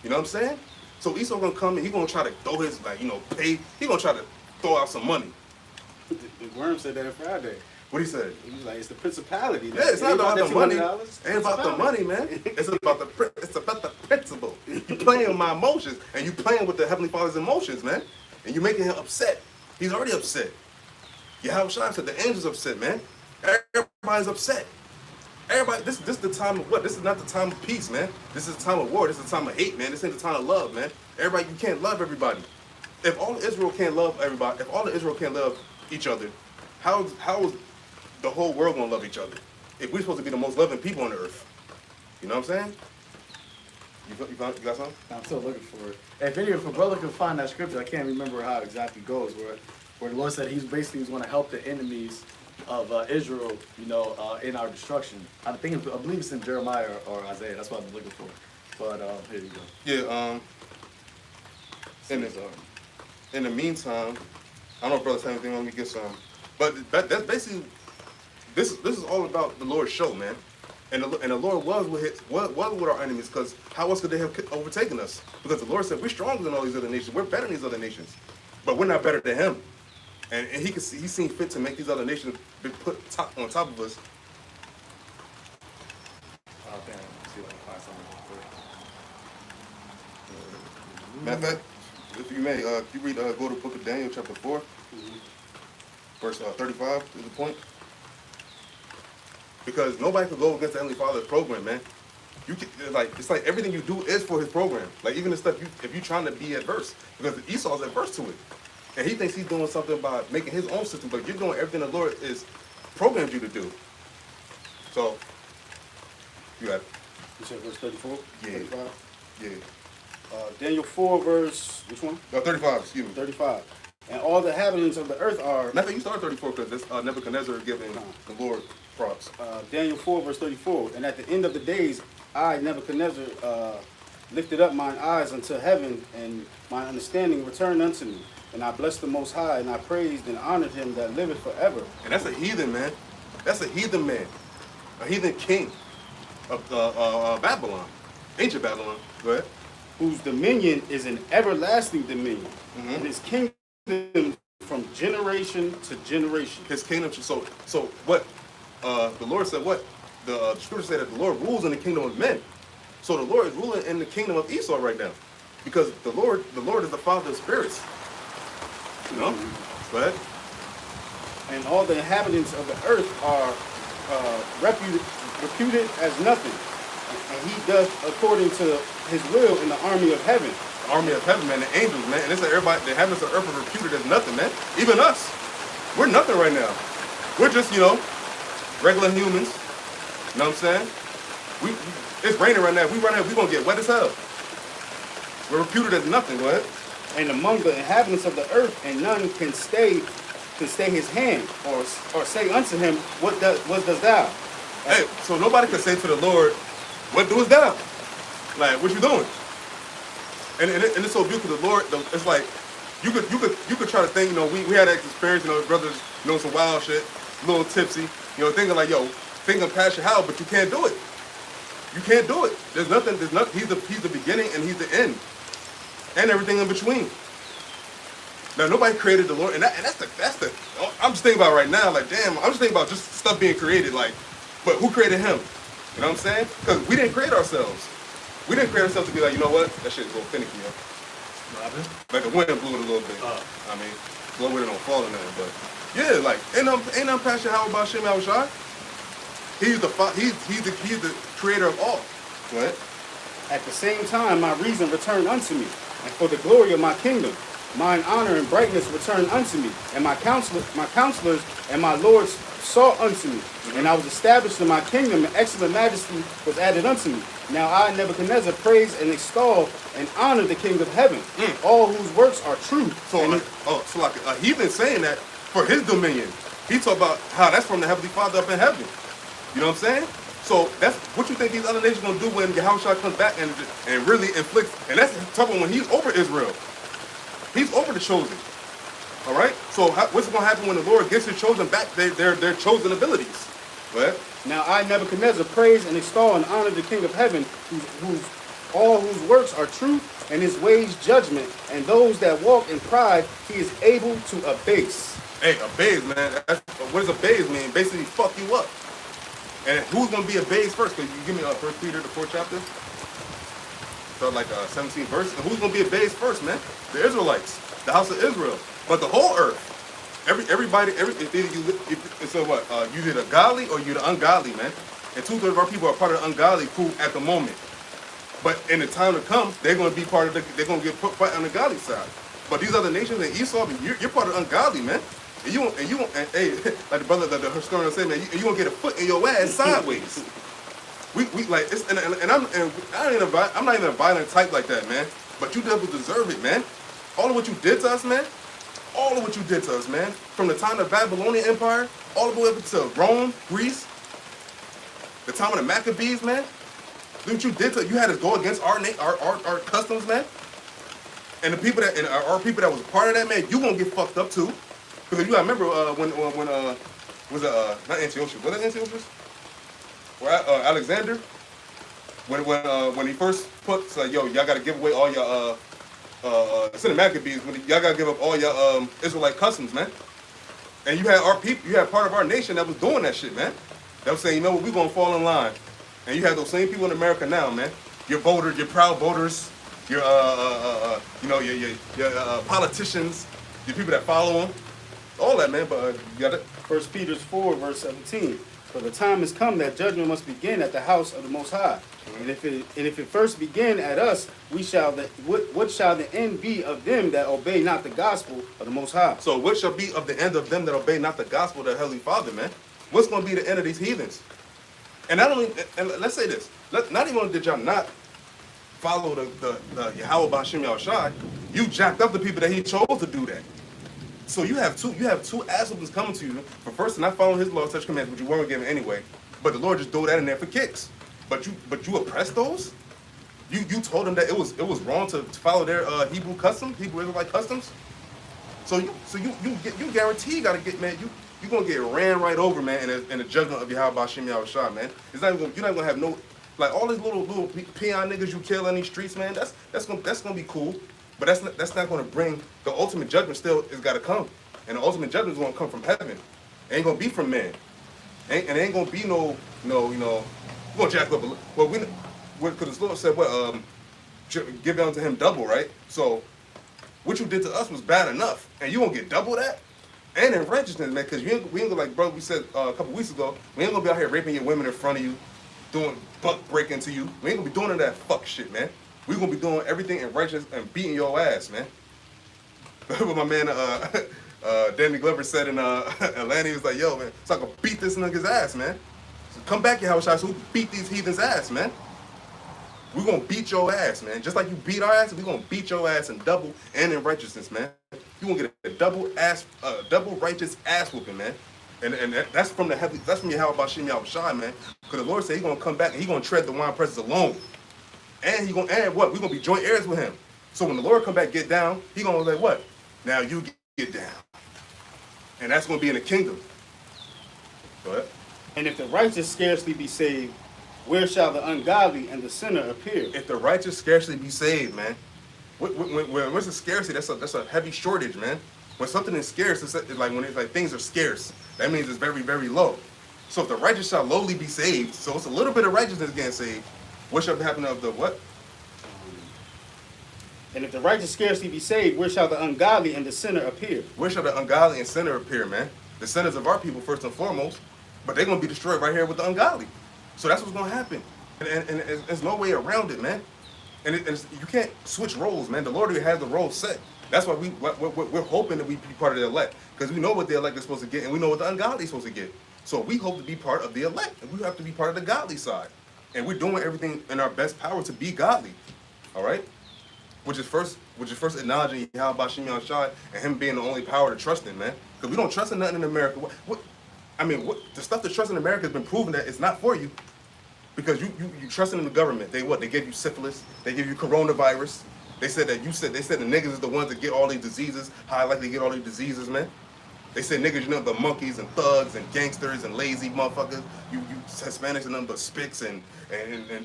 You know what I'm saying? So Esau gonna come and he gonna try to throw his, pay. He gonna try to throw out some money. The Worm said that on Friday. What he said? He was like, it's the principality. Yeah, it's not about the money. $200. It ain't about the money, man. It's about the principle. You playing with my emotions, and you playing with the Heavenly Father's emotions, man. And you making him upset. He's already upset. YAHAWASHI said the angels upset, man. Everybody's upset. Everybody, this is the time of what? This is not the time of peace, man. This is the time of war. This is the time of hate, man. This ain't the time of love, man. Everybody, you can't love everybody. If all of Israel can't love everybody, if all of Israel can't love each other, how is the whole world gonna love each other? If we're supposed to be the most loving people on the earth, you know what I'm saying? You got something? I'm still looking for it. If a brother can find that scripture, I can't remember how it exactly goes, where the Lord said he's going to help the enemies of Israel, in our destruction. I believe it's in Jeremiah or Isaiah. That's what I'm looking for. But here you go. Yeah. In the meantime, I don't know if brothers have anything. Let me get some. But that's basically this is all about the Lord's show, man. And the Lord was with our enemies, because how else could they have overtaken us? Because the Lord said we're stronger than all these other nations. We're better than these other nations, but we're not better than Him. And He seen fit to make these other nations be put on top of us. Oh, damn. Let's see if I can find something real quick. Matter of fact, if you may, you read go to the book of Daniel, chapter 4, verse 35 is the point. Because nobody could go against the Heavenly Father's program, man. It's like everything you do is for His program. Like even the stuff if you're trying to be adverse, because Esau's adverse to it, and he thinks he's doing something by making his own system, but you're doing everything the Lord is programmed you to do. So you got. You said verse 34? Yeah. 35? Yeah. Daniel 4, verse, which one? 35. Excuse me. 35. And all the inhabitants of the earth are. Nothing. You started 34 because this Nebuchadnezzar giving the Lord props. Daniel 4, verse 34. And at the end of the days, I, Nebuchadnezzar, lifted up mine eyes unto heaven, and my understanding returned unto me. And I blessed the Most High, and I praised and honored Him that liveth forever. And that's a heathen, man. That's a heathen man. A heathen king of Babylon. Ancient Babylon. Go ahead. Whose dominion is an everlasting dominion. Mm-hmm. And His kingdom from generation to generation. His kingdom. So what? The Lord said what? The scripture said that the Lord rules in the kingdom of men. So the Lord is ruling in the kingdom of Esau right now, because the Lord is the Father of spirits. You know. Go ahead. And all the inhabitants of the earth are reputed as nothing. And He does according to His will in the army of heaven. The army of heaven, man. The angels, man. And it's like everybody. The heavens of earth are reputed as nothing, man. Even us. We're nothing right now. We're just, regular humans. You know what I'm saying? It's raining right now. If we run out, we're going to get wet as hell. We're reputed as nothing. Go ahead. And among the inhabitants of the earth, and none can stay can stay his hand, or say unto him, what does thou? Hey, so nobody can say to the Lord, what doest thou? Like, what you doing? And it's so beautiful. The Lord, it's like you could try to think. You know, we had that experience. You know, brothers, you know, some wild shit, a little tipsy. You know, thinking like, yo, thinking past your how, but you can't do it. You can't do it. There's nothing. He's the beginning and he's the end, and everything in between. Now nobody created the Lord, and that's the. I'm just thinking about right now. Like, damn, I'm just thinking about just stuff being created. Like, but who created him? You know what I'm saying? Because we didn't create ourselves. We didn't create ourselves to be like, you know what? That shit's a little finicky, yo. Like the wind blew it a little bit. I mean, blow it don't fall in there, but yeah, like ain't no passion how about Shem YAHAWASHI? He's the creator of all. Right? At the same time, my reason returned unto me, and for the glory of my kingdom, mine honor and brightness returned unto me, and my counselors and my lords sought unto me, and I was established in my kingdom, and excellent majesty was added unto me. Now I, Nebuchadnezzar, praise and extol and honor the King of heaven, all whose works are true. So, so like a heathen saying that for his dominion, he talk about how that's from the Heavenly Father up in heaven. You know what I'm saying? So that's what you think these other nations gonna do when YAHAWASHI comes back and really inflicts, and that's talking when he's over Israel. He's over the chosen. All right. So what's going to happen when the Lord gives his chosen back their chosen abilities? Right? Now I, Nebuchadnezzar, praise and extol and honor the King of heaven, whose works are true, and his ways judgment, and those that walk in pride he is able to abase. Hey, abase, man. What does abase mean? Basically, fuck you up. And who's going to be abased first? Because you give me 1 Peter, the 4th chapter. So like 17th verse. And who's going to be abased first, man? The Israelites, the house of Israel. But the whole earth, everybody, so what? You're either godly or you're the ungodly, man. And 2/3 of our people are part of the ungodly crew at the moment. But in the time to come, they're going to be part of they're going to get put on the godly side. But these other nations in Esau, you're part of the ungodly, man. And you won't, hey, like the brother, the historian said, man, you won't get a foot in your ass sideways. We like it's and I'm not even a violent type like that, man. But you devils deserve it, man. All of what you did to us, man. All of what you did to us, man. From the time of the Babylonian Empire, all the way up to Rome, Greece, the time of the Maccabees, man. Look what you did to. You had to go against our customs, man. And the people that our people that was part of that, man, you gonna get fucked up too. Because you gotta remember when was it not Antiochus? Was it Antiochus? Or Alexander? When he first put like, yo, y'all gotta give away all your it's in the Maccabees, y'all gotta give up all your Israelite customs, man. And you had our people, you had part of our nation that was doing that shit, man. That was saying, you know what, we gonna fall in line. And you have those same people in America now, man. Your voters, your proud voters, your your politicians, your people that follow them, all that, man. But you got it. 1 Peter 4, verse 17. For the time has come that judgment must begin at the house of the Most High. And if it first begin at us, what shall the end be of them that obey not the gospel of the Most High? So what shall be of the end of them that obey not the gospel of the Heavenly Father, man? What's going to be the end of these heathens? And not only, and let's say this, not even only did y'all not follow the Yahawah by Shem YAHAWASHI, you jacked up the people that he chose to do that. So you have two assholes coming to you for first to not following his law, such commands, which you weren't given anyway. But the Lord just threw that in there for kicks. But you oppressed those? You told them that it was wrong to follow their Hebrew Israelite customs? So you guarantee you gotta get, man, you're gonna get ran right over, man, in the judgment of Yahawah Shem YAHAWASHI, man. You're not gonna have no, like, all these little peon niggas you kill on these streets, man. That's gonna be cool, but that's not gonna bring the ultimate judgment. Still is gotta come, and the ultimate judgment is gonna come from heaven. It ain't gonna be from man, and it ain't gonna be no we're gonna jack up. Well, because the Lord said give unto him double, right? So what you did to us was bad enough, and you gonna get double that. And in righteousness, man, because we ain't gonna, like brother we said a couple weeks ago, we ain't gonna be out here raping your women in front of you, doing buck breaking to you. We ain't gonna be doing that fuck shit, man. We gonna be doing everything in righteousness and beating your ass, man. What my man Danny Glover said in Atlanta, he was like, yo, man, so I can beat this nigga's ass, man. So come back, YAHAWASHI, so we can beat these heathens' ass, man. We gonna beat your ass, man. Just like you beat our ass, we gonna beat your ass in double and in righteousness, man. You gonna get a double righteous ass whooping, man. And that's from the heavy. That's from YAHAWASHI, man. Because the Lord said He's gonna come back and He's gonna tread the wine presses alone. And He gonna add what? We're gonna be joint heirs with Him. So when the Lord come back, get down, He gonna like what? Now you get down. And that's gonna be in the kingdom. Go ahead. And if the righteous scarcely be saved, where shall the ungodly and the sinner appear? If the righteous scarcely be saved, man. When it's a scarcity, that's a heavy shortage, man. When something is scarce, it's like when it's like things are scarce. That means it's very, very low. So if the righteous shall lowly be saved, so it's a little bit of righteousness getting saved. What shall happen of the what? And if the righteous scarcely be saved, where shall the ungodly and the sinner appear? Where shall the ungodly and sinner appear, man? The sinners of our people first and foremost, but they're gonna be destroyed right here with the ungodly. So that's what's gonna happen, and there's no way around it, man. And you can't switch roles, man. The Lord already has the role set. That's why we're hoping that we be part of the elect, because we know what the elect is supposed to get, and we know what the ungodly is supposed to get. So we hope to be part of the elect, and we have to be part of the godly side. And we're doing everything in our best power to be godly, all right? Which is first acknowledging YAHAWASHI and Him being the only power to trust in, man. Because we don't trust in nothing in America. The stuff to trust in America has been proven that it's not for you. Because you trusting in the government. They give you syphilis. They give you coronavirus. They said the niggas is the ones that get all these diseases. How likely to get all these diseases, man? They said niggas, you know, the monkeys and thugs and gangsters and lazy motherfuckers. You Hispanics and nothing but spics and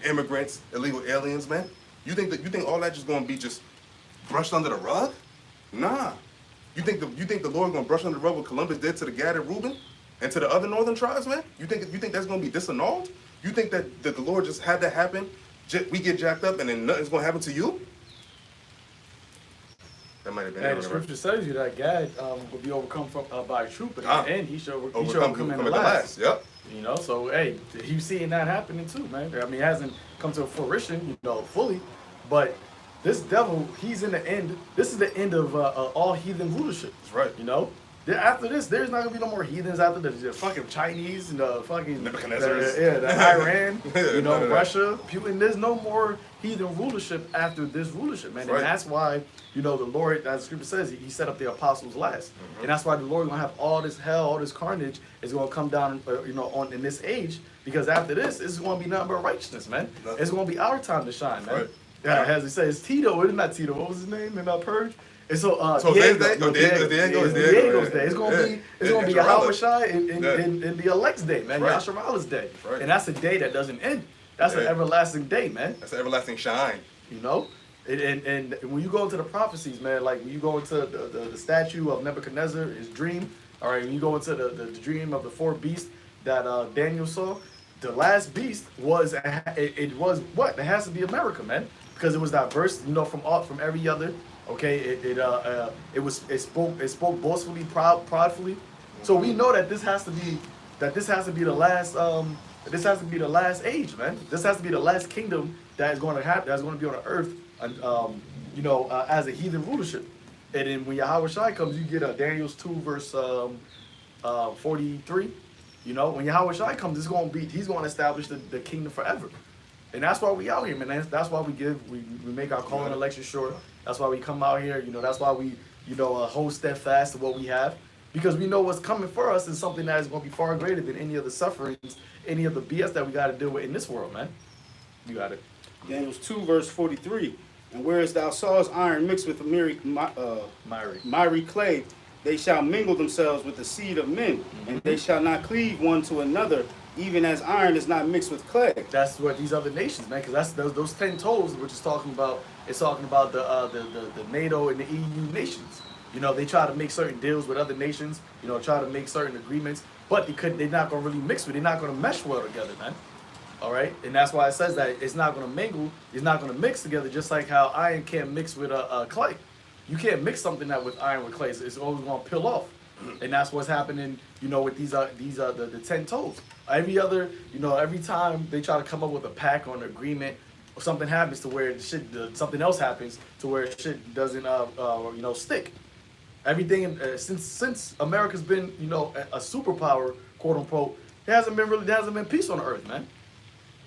immigrants, illegal aliens, man. You think all that just gonna be just brushed under the rug? Nah. You think the Lord gonna brush under the rug what Columbus did to the Gad and Reuben and to the other northern tribes, man? You think that's gonna be disannulled? You think that the Lord just had that happen? We get jacked up and then nothing's gonna happen to you? That might have been. And the scripture says you that God will be overcome by truth, but in the end He shall overcome come in at the last. Yep. You know, so hey, you seeing that happening too, man. I mean, it hasn't come to fruition, you know, fully, but this devil, he's in the end. This is the end of all heathen rulership. That's right. You know, after this, there's not gonna be no more heathens after the fucking Chinese and the fucking the Iran, you know, Russia, Putin. There's no more heathen rulership after this rulership, man. Right. And that's why, you know, the Lord, as the scripture says, He set up the apostles last, and that's why the Lord gonna have all this hell, all this carnage is gonna come down, you know, in this age, because after this, it's gonna be nothing but righteousness, man. Nothing. It's gonna be our time to shine, man. Right. Yeah, as he says, Tito. It's not Tito. What was his name in Purge? And so Diego's Diego's day. It's gonna be YAHAWASHI in the elect's day, man. Right. Yasharalah's day, Right. and that's a day that doesn't end. That's an everlasting day, man. That's an everlasting shine. You know, and when you go into the prophecies, man, like when you go into the statue of Nebuchadnezzar, his dream. All right, when you go into the dream of the four beasts that Daniel saw, the last beast was it was what? It has to be America, man, because it was diverse, you know, from every other. Okay, it spoke boastfully, pridefully. So we know that this has to be the last this has to be the last age, man. This has to be the last kingdom that is going to happen. That's going to be on the earth, and you know, as a heathen rulership. And then when YAHAWASHI comes, you get Daniel's 2 verse 43. You know, when YAHAWASHI comes, he's going to establish the kingdom forever. And that's why we out here, man. That's why we make our call and election short. That's why we come out here. You know, that's why we, you know, hold steadfast to what we have. Because we know what's coming for us is something that is going to be far greater than any of the sufferings, any of the BS that we got to deal with in this world, man. You got it. Daniel 2 verse 43. And whereas thou sawest iron mixed with miry clay, they shall mingle themselves with the seed of men, and they shall not cleave one to another, even as iron is not mixed with clay. That's what these other nations, man, because that's those 10 toes, which is talking about. It's talking about the NATO and the EU nations. You know, they try to make certain deals with other nations. You know, try to make certain agreements, but they're not gonna really mix with. They're not gonna mesh well together, man. All right, and that's why it says that it's not gonna mingle. It's not gonna mix together, just like how iron can't mix with clay. You can't mix something that with iron with clay. It's always gonna peel off. And that's what's happening, you know, with the 10 toes. Every time they try to come up with a pact or an agreement, or something happens to where something else happens to where shit doesn't, you know, stick. Everything since America's been, you know, a superpower, quote unquote, there hasn't been peace on the earth, man.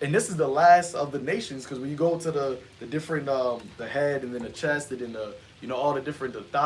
And this is the last of the nations, because when you go to the different, the head and then the chest and then all the different, the thigh.